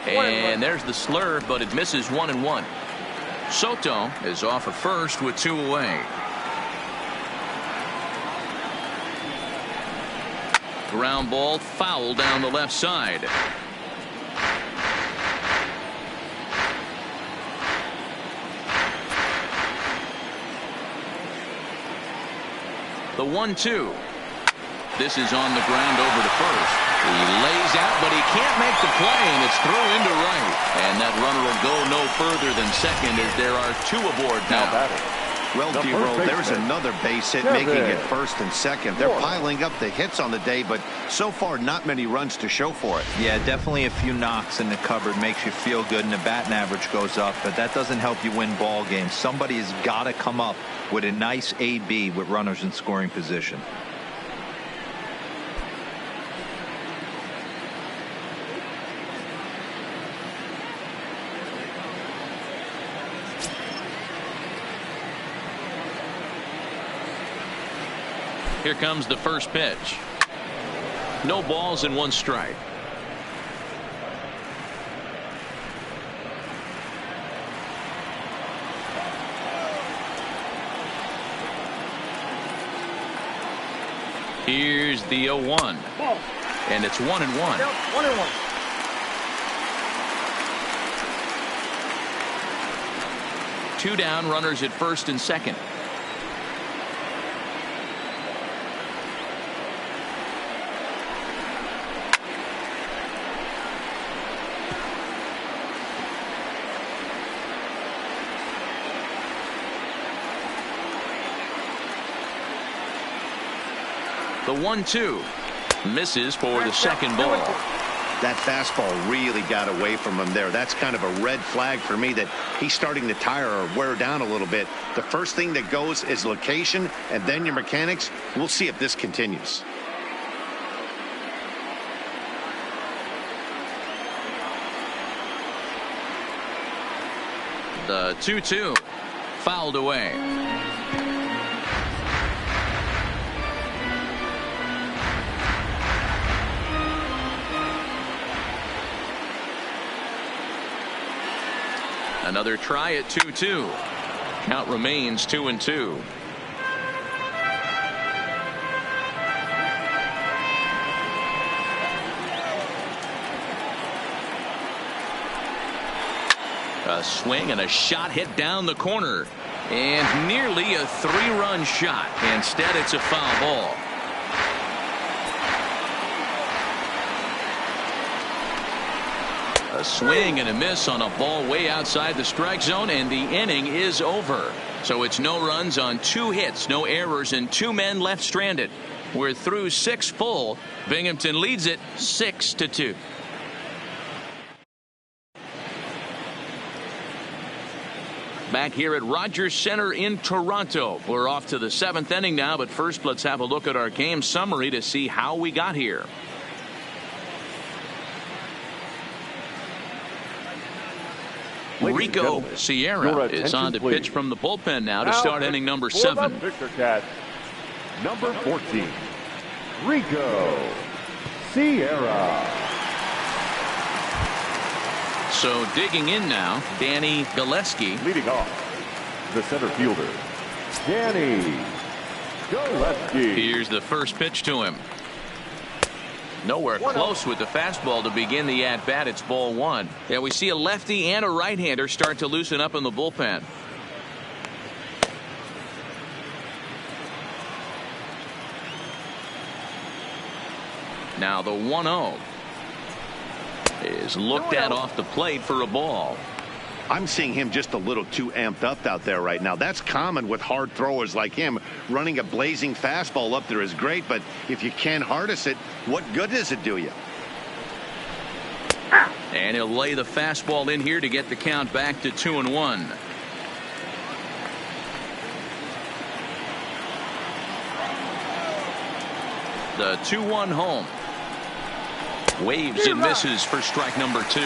And there's the slurve, but it misses. 1-1. Soto is off at first with 2 away. Ground ball foul down the left side. The 1-2. This is on the ground over to first. He lays out, but he can't make the play, and it's thrown into right. And that runner will go no further than second as there are two aboard now. Well, D-Roll, there's another base hit making it first and second. They're piling up the hits on the day, but so far not many runs to show for it. Yeah, definitely a few knocks in the cupboard makes you feel good, and the batting average goes up, but that doesn't help you win ball games. Somebody has got to come up with a nice AB with runners in scoring position. Here comes the first pitch. No balls and one strike. Here's the 0-1. And it's 1-1. 1-1. Two down, runners at first and second. The 1-2 misses for the second ball. That fastball really got away from him there. That's kind of a red flag for me that he's starting to tire or wear down a little bit. The first thing that goes is location and then your mechanics. We'll see if this continues. The 2-2 fouled away. Another try at 2-2. Count remains 2-2. A swing and a shot hit down the corner. And nearly a three-run shot. Instead, it's a foul ball. A swing and a miss on a ball way outside the strike zone, and the inning is over. So it's no runs on two hits, no errors, and two men left stranded. We're through six full. Binghamton leads it 6-2. Back here at Rogers Center in Toronto. We're off to the seventh inning now, but first let's have a look at our game summary to see how we got here. Rico Sierra is on to pitch from the bullpen now to start inning number 7. Fishercats, number 14, Rico Sierra. So digging in now, Danny Gillespie. Leading off, the center fielder, Danny Gillespie. Here's the first pitch to him. Nowhere close with the fastball to begin the at-bat. It's ball one. Yeah, we see a lefty and a right-hander start to loosen up in the bullpen. Now the 1-0 is looked at off the plate for a ball. I'm seeing him just a little too amped up out there right now. That's common with hard throwers like him. Running a blazing fastball up there is great, but if you can't harness it, what good does it do you? And he'll lay the fastball in here to get the count back to 2-1. The 2-1 home. Waves and misses for strike number 2.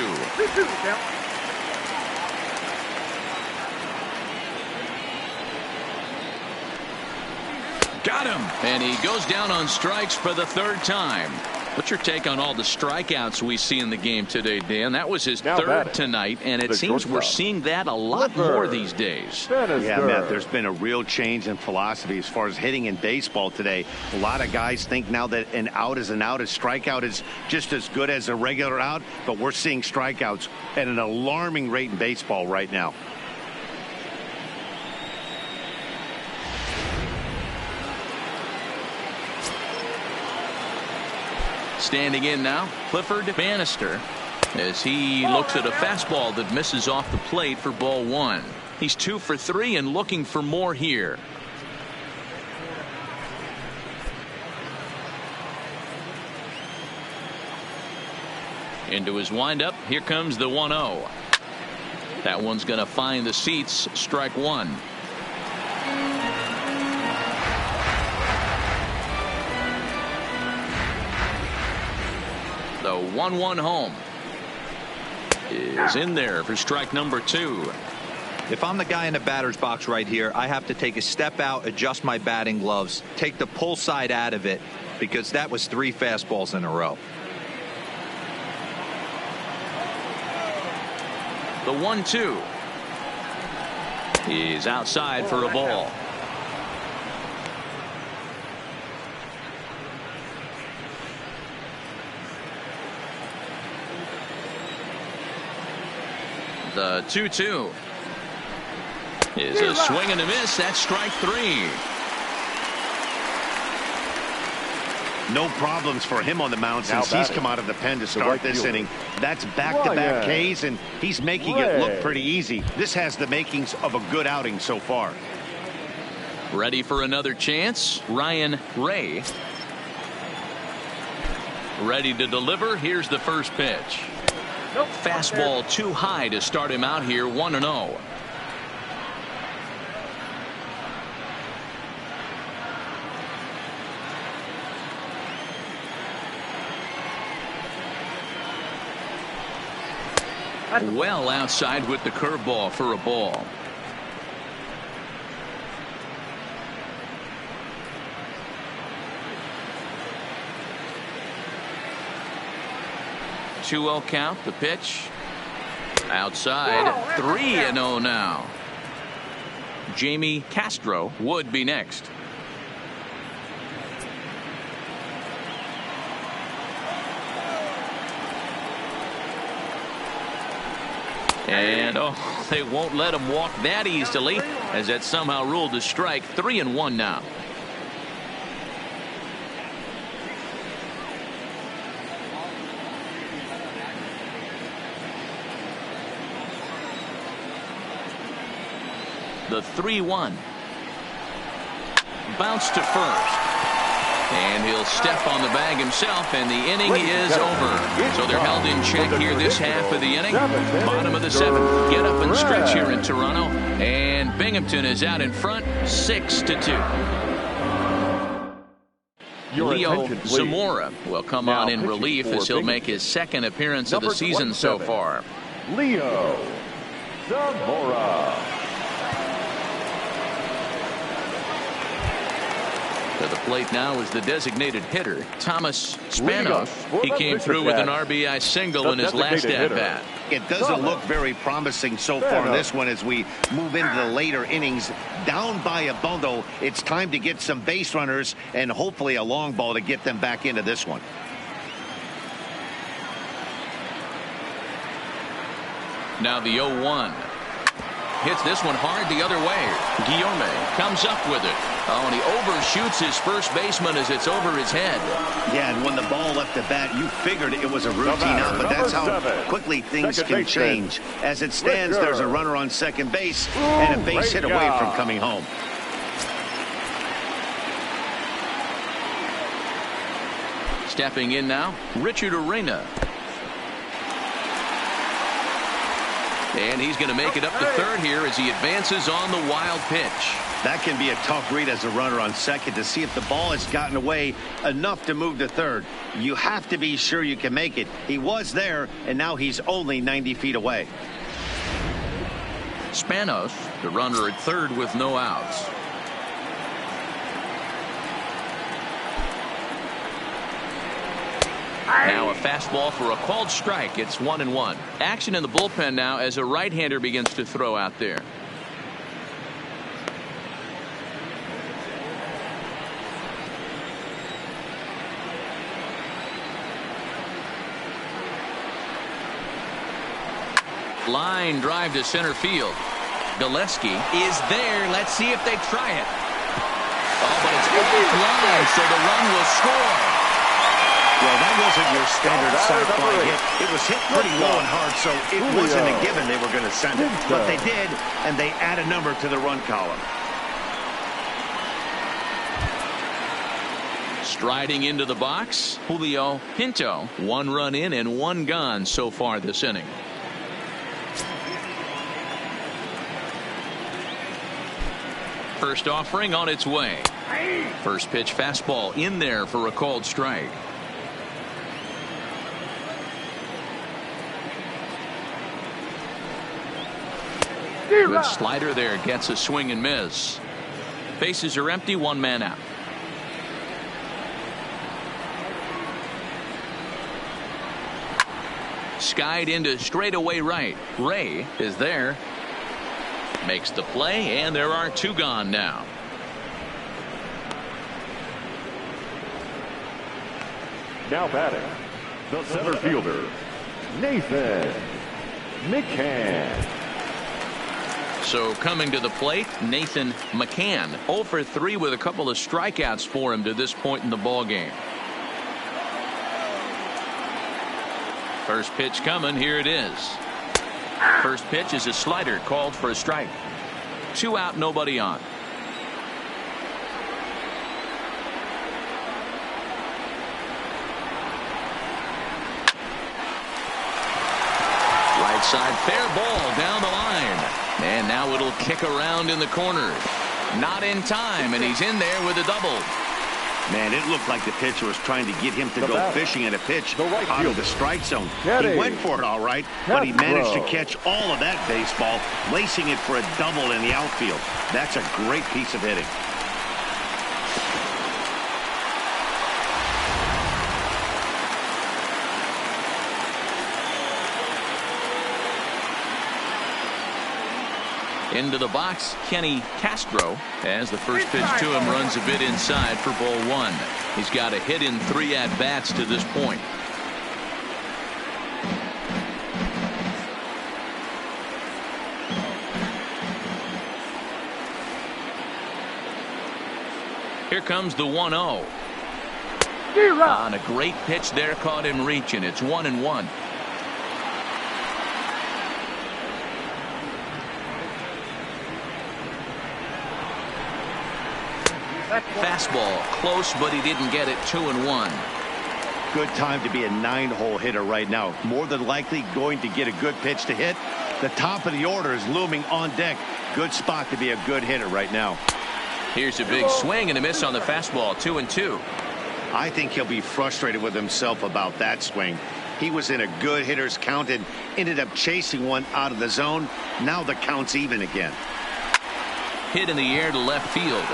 Got him. And he goes down on strikes for the third time. What's your take on all the strikeouts we see in the game today, Dan? That was his third tonight, and it seems we're seeing that a lot more these days. Yeah, Matt, there's been a real change in philosophy as far as hitting in baseball today. A lot of guys think now that an out is an out. A strikeout is just as good as a regular out, but we're seeing strikeouts at an alarming rate in baseball right now. Standing in now, Clifford Bannister, as he looks at a fastball that misses off the plate for ball one. He's 2 for 3 and looking for more here. Into his windup. Here comes the 1-0. That one's going to find the seats. Strike one. The 1-1 home is in there for strike number 2. If I'm the guy in the batter's box right here, I have to take a step out, adjust my batting gloves, take the pull side out of it, because that was 3 fastballs in a row. The 1-2 is outside for a ball. The 2-2 is a swing and a miss. That's strike 3. No problems for him on the mound since he's come out of the pen to start this inning. That's back-to-back Ks, and he's making it look pretty easy. This has the makings of a good outing so far. Ready for another chance. Ryan Ray. Ready to deliver. Here's the first pitch. Fastball too high to start him out here. 1-0. Well outside with the curveball for a ball. Two-0 count. The pitch outside. 3-0 now. Jamie Castro would be next. And they won't let him walk that easily, as that somehow ruled a strike. 3-1 now. The 3-1. Bounce to first. And he'll step on the bag himself, and the inning is over. So they're held in check here this half of the inning. Bottom of the 7th. Get up and stretch here in Toronto. And Binghamton is out in front, 6-2. Leo Zamora will come on in relief as he'll make his second appearance of the season so far. Leo Zamora. To the plate now is the designated hitter, Thomas Spanos. He came through with an RBI single in his last at-bat. It doesn't look very promising so far in this one as we move into the later innings. Down by a bundle, it's time to get some base runners and hopefully a long ball to get them back into this one. Now the 0-1. Hits this one hard the other way. Guillaume comes up with it. Oh, and he overshoots his first baseman as it's over his head. Yeah, and when the ball left the bat, you figured it was a routine out, but that's how quickly things can change. As it stands, there's a runner on second base and a base hit away from coming home. Stepping in now, Richard Arena. And he's going to make it up to third here as he advances on the wild pitch. That can be a tough read as a runner on second to see if the ball has gotten away enough to move to third. You have to be sure you can make it. He was there, and now he's only 90 feet away. Spanos, the runner at third with no outs. Now a fastball for a called strike. It's 1-1. Action in the bullpen now as a right-hander begins to throw out there. Line drive to center field. Gillespie is there. Let's see if they try it. Oh, but it's offline, so the run will score. Well, that wasn't your standard sac fly hit. It was hit pretty low and hard, so it wasn't a given they were going to send it. But they did, and they add a number to the run column. Striding into the box, Julio Pinto. 1 run in and 1 gone so far this inning. First offering on its way. First pitch fastball in there for a called strike. Good slider there, gets a swing and miss. Bases are empty, 1 man out. Skied into straightaway right. Ray is there. Makes the play, and there are 2 gone now. Now batting, the center fielder, Nathan McCann. So coming to the plate, Nathan McCann. 0 for 3 with a couple of strikeouts for him to this point in the ball game. First pitch coming, here it is. First pitch is a slider called for a strike. 2 out, nobody on. Right side, fair ball down the line. And now it'll kick around in the corner. Not in time, and he's in there with a double. Man, it looked like the pitcher was trying to get him to go fishing at a pitch out of the strike zone. He went for it all right, but he managed to catch all of that baseball, lacing it for a double in the outfield. That's a great piece of hitting. Into the box, Kenny Castro, as the first pitch to him runs a bit inside for ball 1. He's got a hit in 3 at-bats to this point. Here comes the 1-0. On a great pitch there, caught him reaching. It's 1-1. Fastball close, but he didn't get it. 2-1. Good time to be a 9-hole hitter right now. More than likely going to get a good pitch to hit. The top of the order is looming on deck. Good spot to be a good hitter right now. Here's a big swing and a miss on the fastball. 2-2. I think he'll be frustrated with himself about that swing. He was in a good hitter's count and ended up chasing one out of the zone. Now the count's even again. Hit in the air to left field.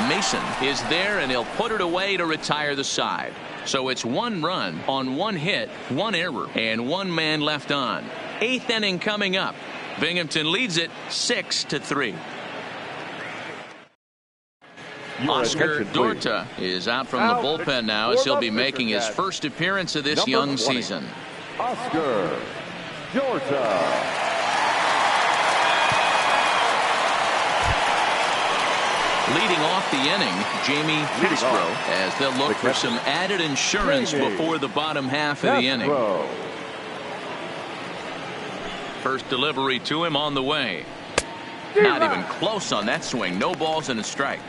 Mason is there, and he'll put it away to retire the side. So it's 1 run on 1 hit, 1 error, and 1 man left on. 8th inning coming up. Binghamton leads it 6-3. Oscar Dorta is out from the bullpen now, as he'll be making his first appearance of this young season. Oscar Dorta. Leading off the inning, Jamie Castro, as they'll look for some added insurance before the bottom half of the inning. First delivery to him on the way. Not even close on that swing. No balls and a strike.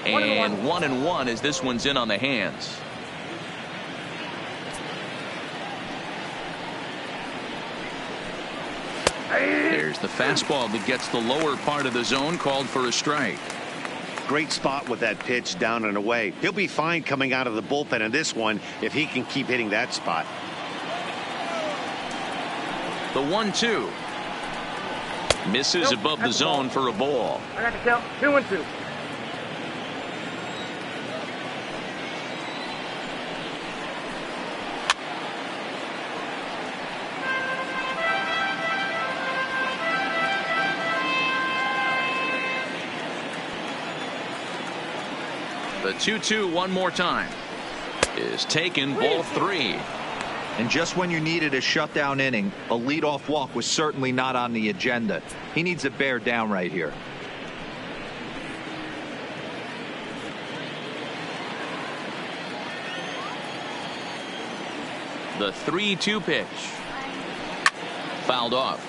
And 1-1 as this one's in on the hands. There's the fastball that gets the lower part of the zone, called for a strike. Great spot with that pitch down and away. He'll be fine coming out of the bullpen in this one if he can keep hitting that spot. The 1-2. Misses above the zone for a ball. I got the count. 2-2. The 2-2 one more time is taken, ball 3. And just when you needed a shutdown inning, a leadoff walk was certainly not on the agenda. He needs to bear down right here. The 3-2 pitch. Fouled off.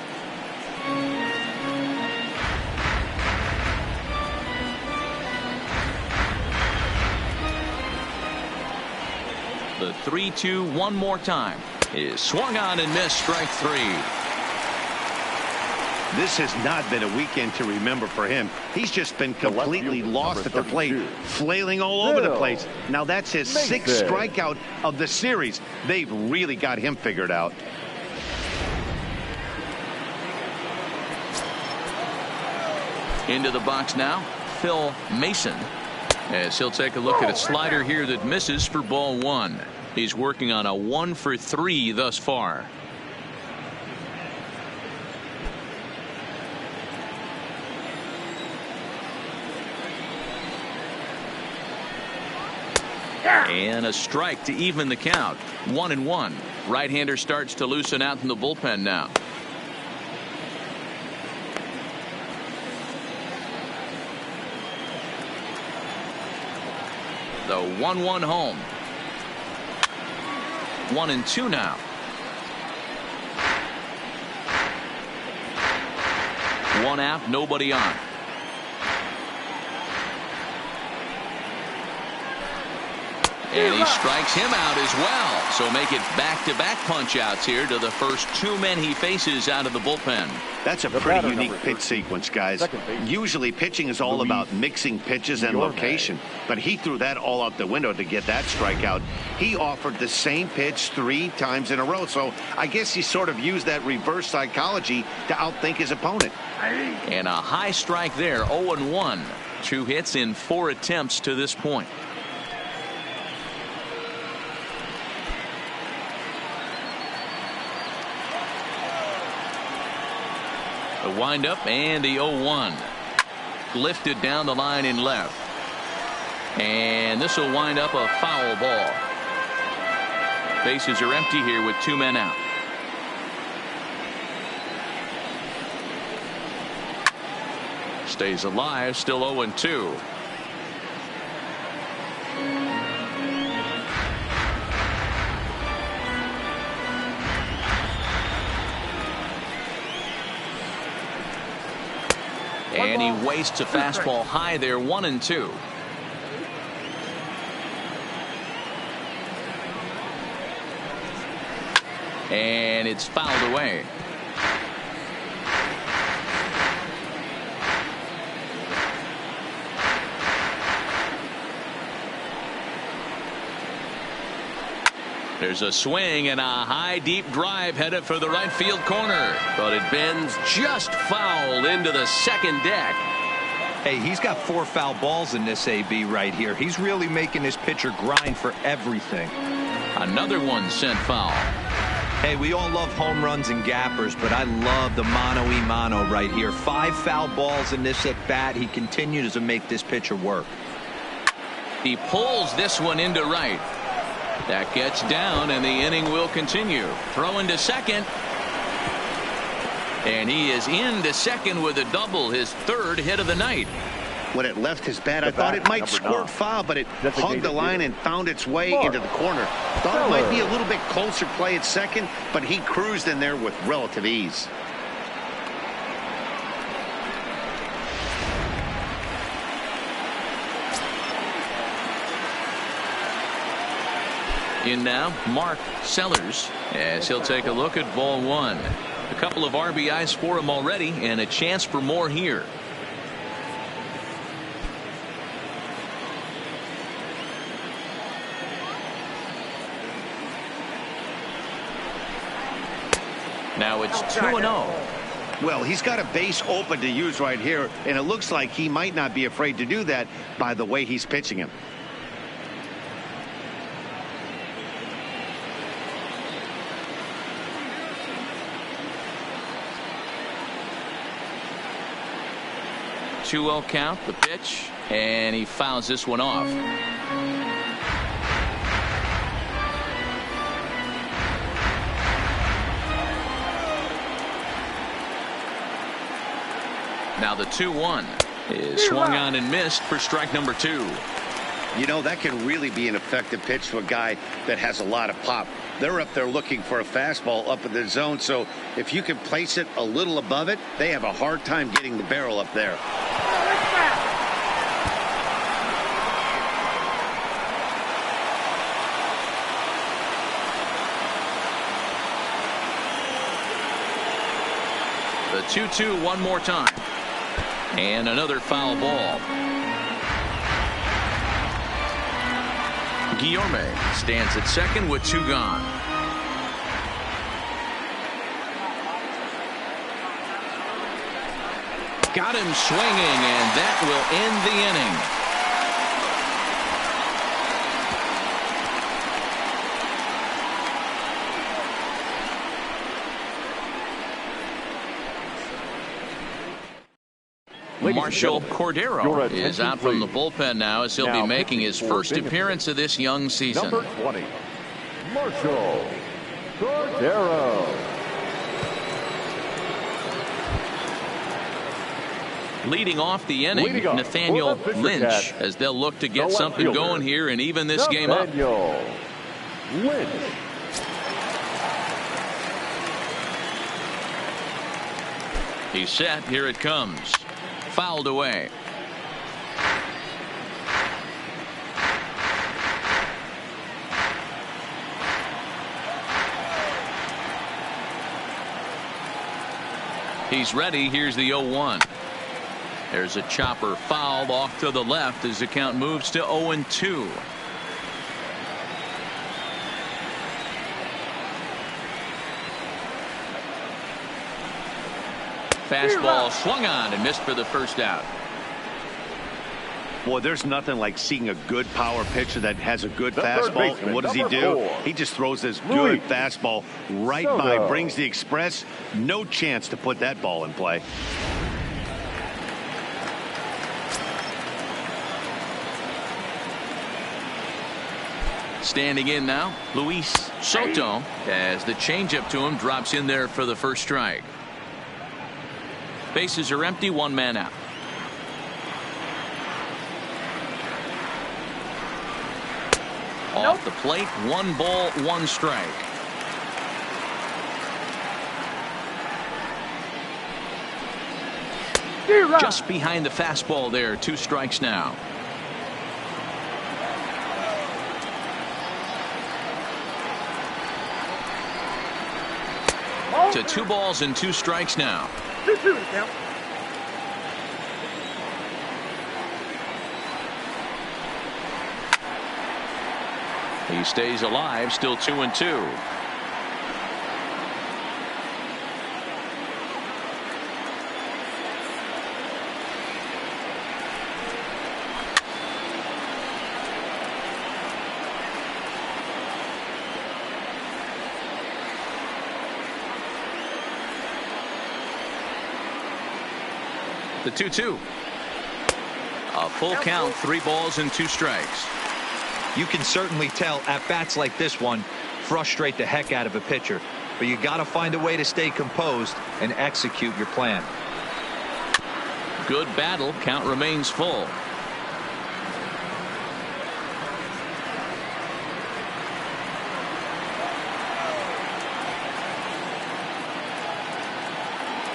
The 3-2 one more time is swung on and missed. Strike 3. This has not been a weekend to remember for him. He's just been completely lost at the plate, flailing all over the place. Now that's his 6th strikeout of the series. They've really got him figured out. Into the box now, Phil Mason, as he'll take a look at a slider here that misses for ball 1. He's working on a 1 for 3 thus far. And a strike to even the count. 1-1. Right-hander starts to loosen out in the bullpen now. The 1-1 home. 1-2 now. 1 out, nobody on. And he strikes him out as well. So make it back-to-back punch-outs here to the first 2 men he faces out of the bullpen. That's a pretty unique pitch sequence, guys. Usually pitching is all about mixing pitches and location, but he threw that all out the window to get that strikeout. He offered the same pitch 3 times in a row, so I guess he sort of used that reverse psychology to outthink his opponent. And a high strike there, 0-1. 2 hits in 4 attempts to this point. The windup and the 0-1. Lifted down the line in left. And this will wind up a foul ball. Bases are empty here with 2 men out. Stays alive, still 0-2. And he wastes a fastball high there, 1-2. And it's fouled away. There's a swing and a high deep drive headed for the right field corner, but it bends just foul into the second deck. Hey, he's got 4 foul balls in this AB right here. He's really making this pitcher grind for everything. Another one sent foul. Hey, we all love home runs and gappers, but I love the mano-y-mano right here. 5 foul balls in this at bat. He continues to make this pitcher work. He pulls this one into right. That gets down, and the inning will continue. Throw into second. And he is into second with a double, his 3rd hit of the night. When it left his bat, I thought it might squirt foul, but it hugged the line and found its way into the corner. Thought it might be a little bit closer play at second, but he cruised in there with relative ease. In now, Mark Sellers, as he'll take a look at ball 1. A couple of RBIs for him already, and a chance for more here. Now it's 2-0. Well, he's got a base open to use right here, and it looks like he might not be afraid to do that by the way he's pitching him. Two-0 count, the pitch, and he fouls this one off. Now the 2-1 is swung on and missed for strike number 2. You know, that can really be an effective pitch to a guy that has a lot of pop. They're up there looking for a fastball up in the zone, so if you can place it a little above it, they have a hard time getting the barrel up there. The 2-2 one more time. And another foul ball. Guillorme stands at second with 2 gone. Got him swinging, and that will end the inning. Marshall Cordero is out from the bullpen now, as he'll be making his first appearance of this young season. Number 20, Marshall Cordero. Leading off the inning, Nathaniel Lynch, as they'll look to get something going here and even this game up. Lynch. He's set. Here it comes. Fouled away. He's ready. Here's the 0-1. There's a chopper fouled off to the left as the count moves to 0-2. Fastball swung on and missed for the first out. Boy, there's nothing like seeing a good power pitcher that has a good fastball. And what does he do? He just throws this good fastball right by, brings the express. No chance to put that ball in play. Standing in now, Luis Soto, as the changeup to him drops in there for the first strike. Bases are empty, 1 man out. Off the plate, 1 ball, 1 strike. Just behind the fastball there, 2 strikes now. To 2 balls and 2 strikes now. 2-2 to count. He stays alive, still 2-2. The 2-2. A full count, 3 balls and 2 strikes. You can certainly tell at bats like this one frustrate the heck out of a pitcher, but you got to find a way to stay composed and execute your plan. Good battle. Count remains full.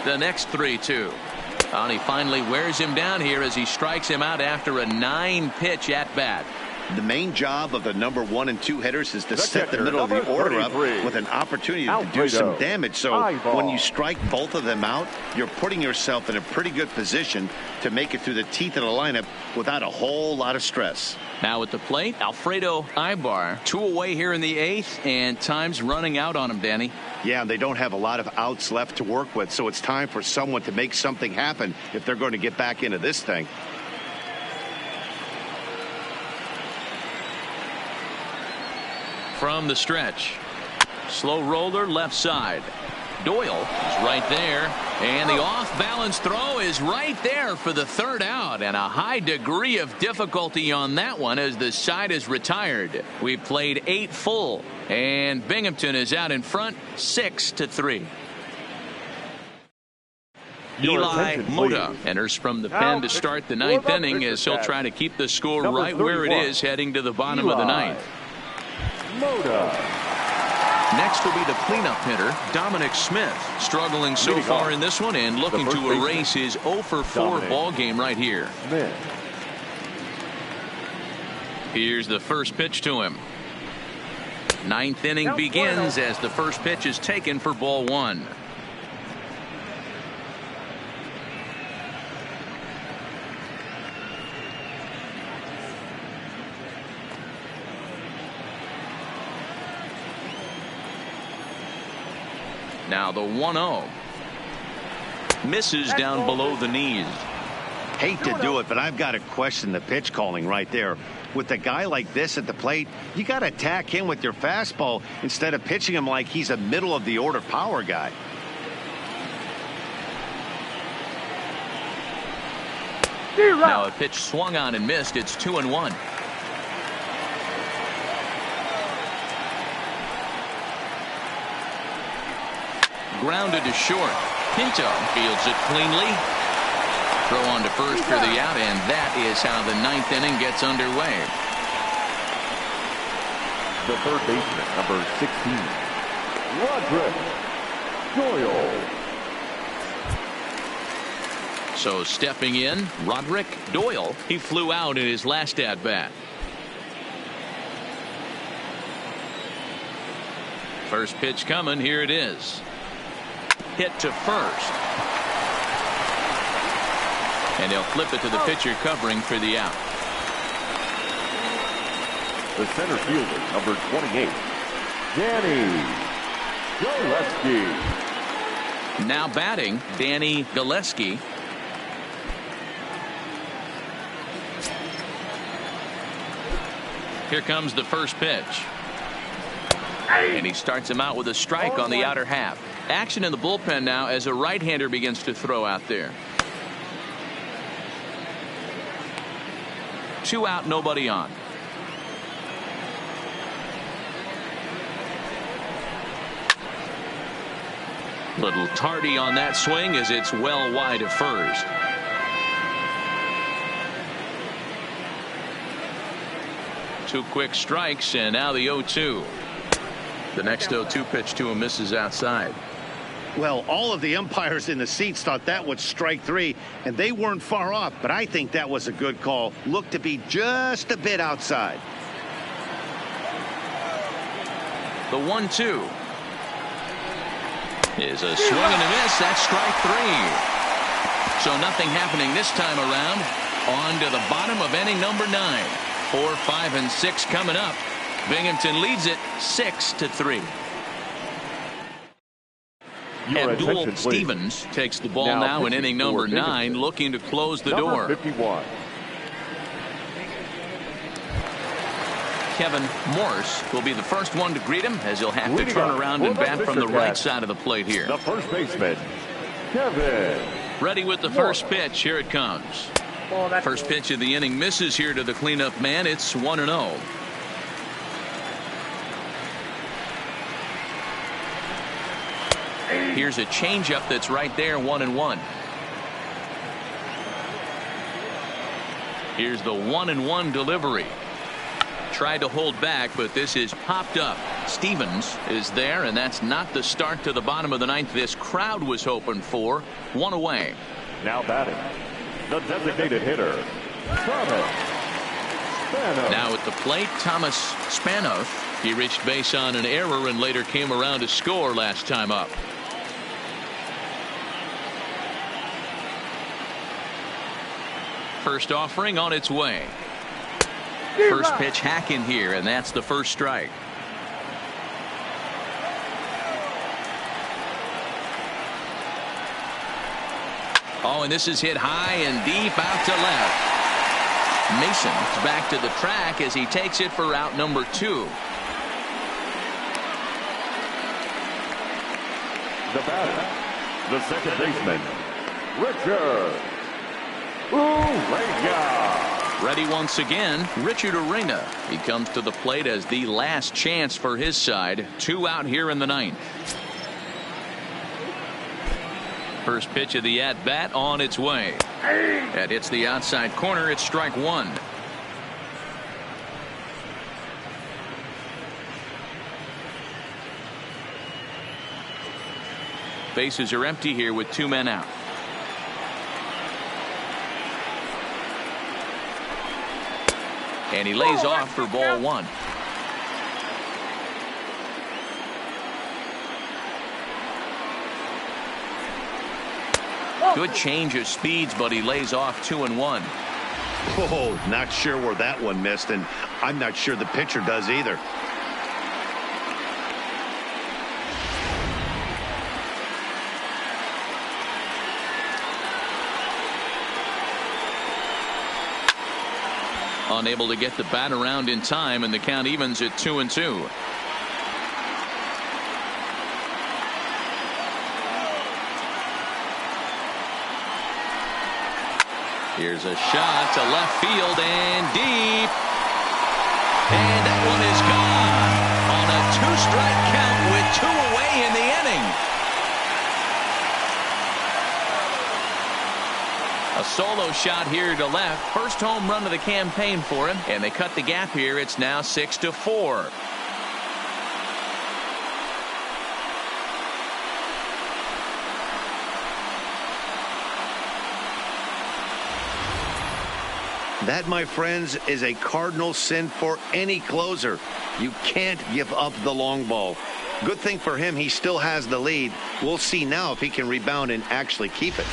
The next 3-2. And he finally wears him down here as he strikes him out after a 9-pitch at bat. The main job of the number 1 and 2 hitters is to set the middle of the order up with an opportunity to do some damage. So when you strike both of them out, you're putting yourself in a pretty good position to make it through the teeth of the lineup without a whole lot of stress. Now at the plate, Alfredo Ibar, 2 away here in the 8th, and time's running out on him, Danny. Yeah, they don't have a lot of outs left to work with, so it's time for someone to make something happen if they're going to get back into this thing. From the stretch, slow roller left side. Doyle is right there, and the off-balance throw is right there for the 3rd out, and a high degree of difficulty on that one as the side is retired. We've played 8 full, and Binghamton is out in front 6-3. Eli attention, Mota please. enters from the Now, pen to start the ninth for the inning as he'll Fishercats, try to keep the score number right where it 31, is heading to the bottom of the Eli ninth. Mota. Next will be the cleanup hitter, Dominic Smith, struggling so Leading far off, in this one and looking the first to baseman, erase his 0 for 4 Dominic ball game right here. Smith. Here's the first pitch to him. Ninth inning Count begins 1-0. as the first pitch is taken for ball one. Now the 1-0. Misses down below the knees. Hate to do it, but I've got to question the pitch calling right there. With a guy like this at the plate, you got to attack him with your fastball instead of pitching him like he's a middle of the order power guy. Now a pitch swung on and missed. It's 2-1. Grounded to short. Pinto fields it cleanly. Throw on to first for the out, and that is how the ninth inning gets underway. The third baseman, number 16, Roderick Doyle. So stepping in, Roderick Doyle. He flew out in his last at bat. First pitch coming. Here it is. Hit to first. And they'll flip it to the pitcher covering for the out. The center fielder, number 28, Danny Gillespie. Now batting, Danny Gillespie. Here comes the first pitch. And he starts him out with a strike on the outer half. Action in the bullpen now as a right-hander begins to throw out there. 2 out, nobody on. Little tardy on that swing as it's well wide of first. Two quick strikes, and now the 0-2. The next 0-2 pitch to him misses outside. Well, all of the umpires in the seats thought that was strike three, and they weren't far off, but I think that was a good call. Looked to be just a bit outside. The 1-2 is a swing and a miss. That's strike three. So nothing happening this time around. On to the bottom of inning number 9. 4, 5, and 6 coming up. Binghamton leads it 6-3. Abdul Stevens takes the ball now in inning number 9, looking to close the door. 51. Kevin Morse will be the first one to greet him as he'll have to turn around and bat from the right side of the plate here. The first baseman, Kevin. Ready with the first pitch. Here it comes. First pitch of the inning misses here to the cleanup man. It's 1-0. Here's a changeup that's right there, 1-1. Here's the 1-1 delivery. Tried to hold back, but this is popped up. Stevens is there, and that's not the start to the bottom of the ninth this crowd was hoping for. 1 away. Now batting, the designated hitter, Thomas Spanos. Now at the plate, Thomas Spanos. He reached base on an error and later came around to score last time up. First offering on its way. First pitch hack in here, and that's the first strike. Oh, and this is hit high and deep out to left. Mason's back to the track as he takes it for out number 2. The batter, the second baseman, Richard Uranga. Ready once again, Richard Uranga. He comes to the plate as the last chance for his side. 2 out here in the ninth. First pitch of the at-bat on its way. That hits the outside corner. It's strike one. Bases are empty here with 2 men out. And he lays off for ball one. Good change of speeds, but he lays off 2-1. Oh, not sure where that one missed, and I'm not sure the pitcher does either. Unable to get the bat around in time, and the count evens at 2-2. Here's a shot to left field and deep. And that one is gone on a 2-strike count with 2 away in the inning. A solo shot here to left. First home run of the campaign for him, and they cut the gap here. It's now 6-4. That, my friends, is a cardinal sin for any closer. You can't give up the long ball. Good thing for him, he still has the lead. We'll see now if he can rebound and actually keep it.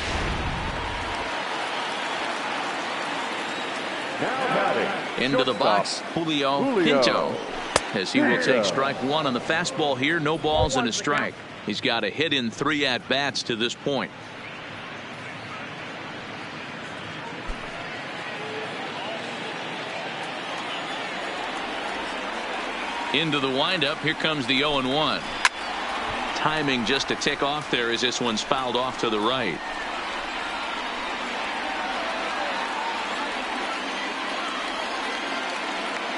Into the box, Julio Pinto, as he will take strike one on the fastball here. No balls and a strike. He's got a hit in 3 at-bats to this point. Into the windup. Here comes the 0-1. Timing just a tick off there as this one's fouled off to the right.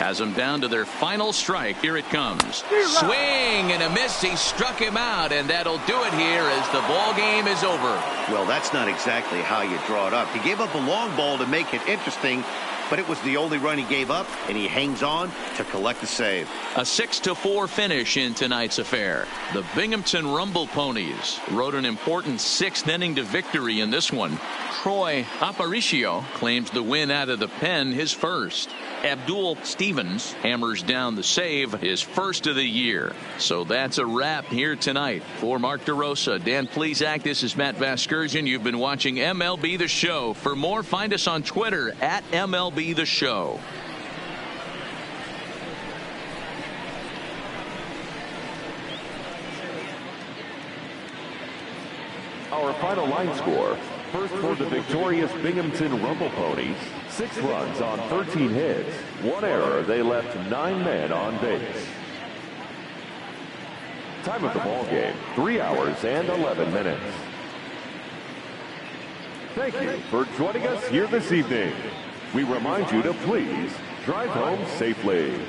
Has them down to their final strike. Here it comes. Swing and a miss. He struck him out, and that'll do it here as the ball game is over. Well, that's not exactly how you draw it up. He gave up a long ball to make it interesting, but it was the only run he gave up, and he hangs on to collect the save. A 6-4 finish in tonight's affair. The Binghamton Rumble Ponies rode an important 6th inning to victory in this one. Troy Aparicio claims the win out of the pen, his first. Abdul Stevens hammers down the save, his first of the year. So that's a wrap here tonight. For Mark DeRosa, Dan Plesac, this is Matt Vasgersian. You've been watching MLB The Show. For more, find us on Twitter at MLB The Show. Our final line score. First for the victorious Binghamton Rumble Ponies, 6 runs on 13 hits, 1 error. They left 9 men on base. Time of the ball game, 3 hours and 11 minutes. Thank you for joining us here this evening. We remind you to please drive home safely.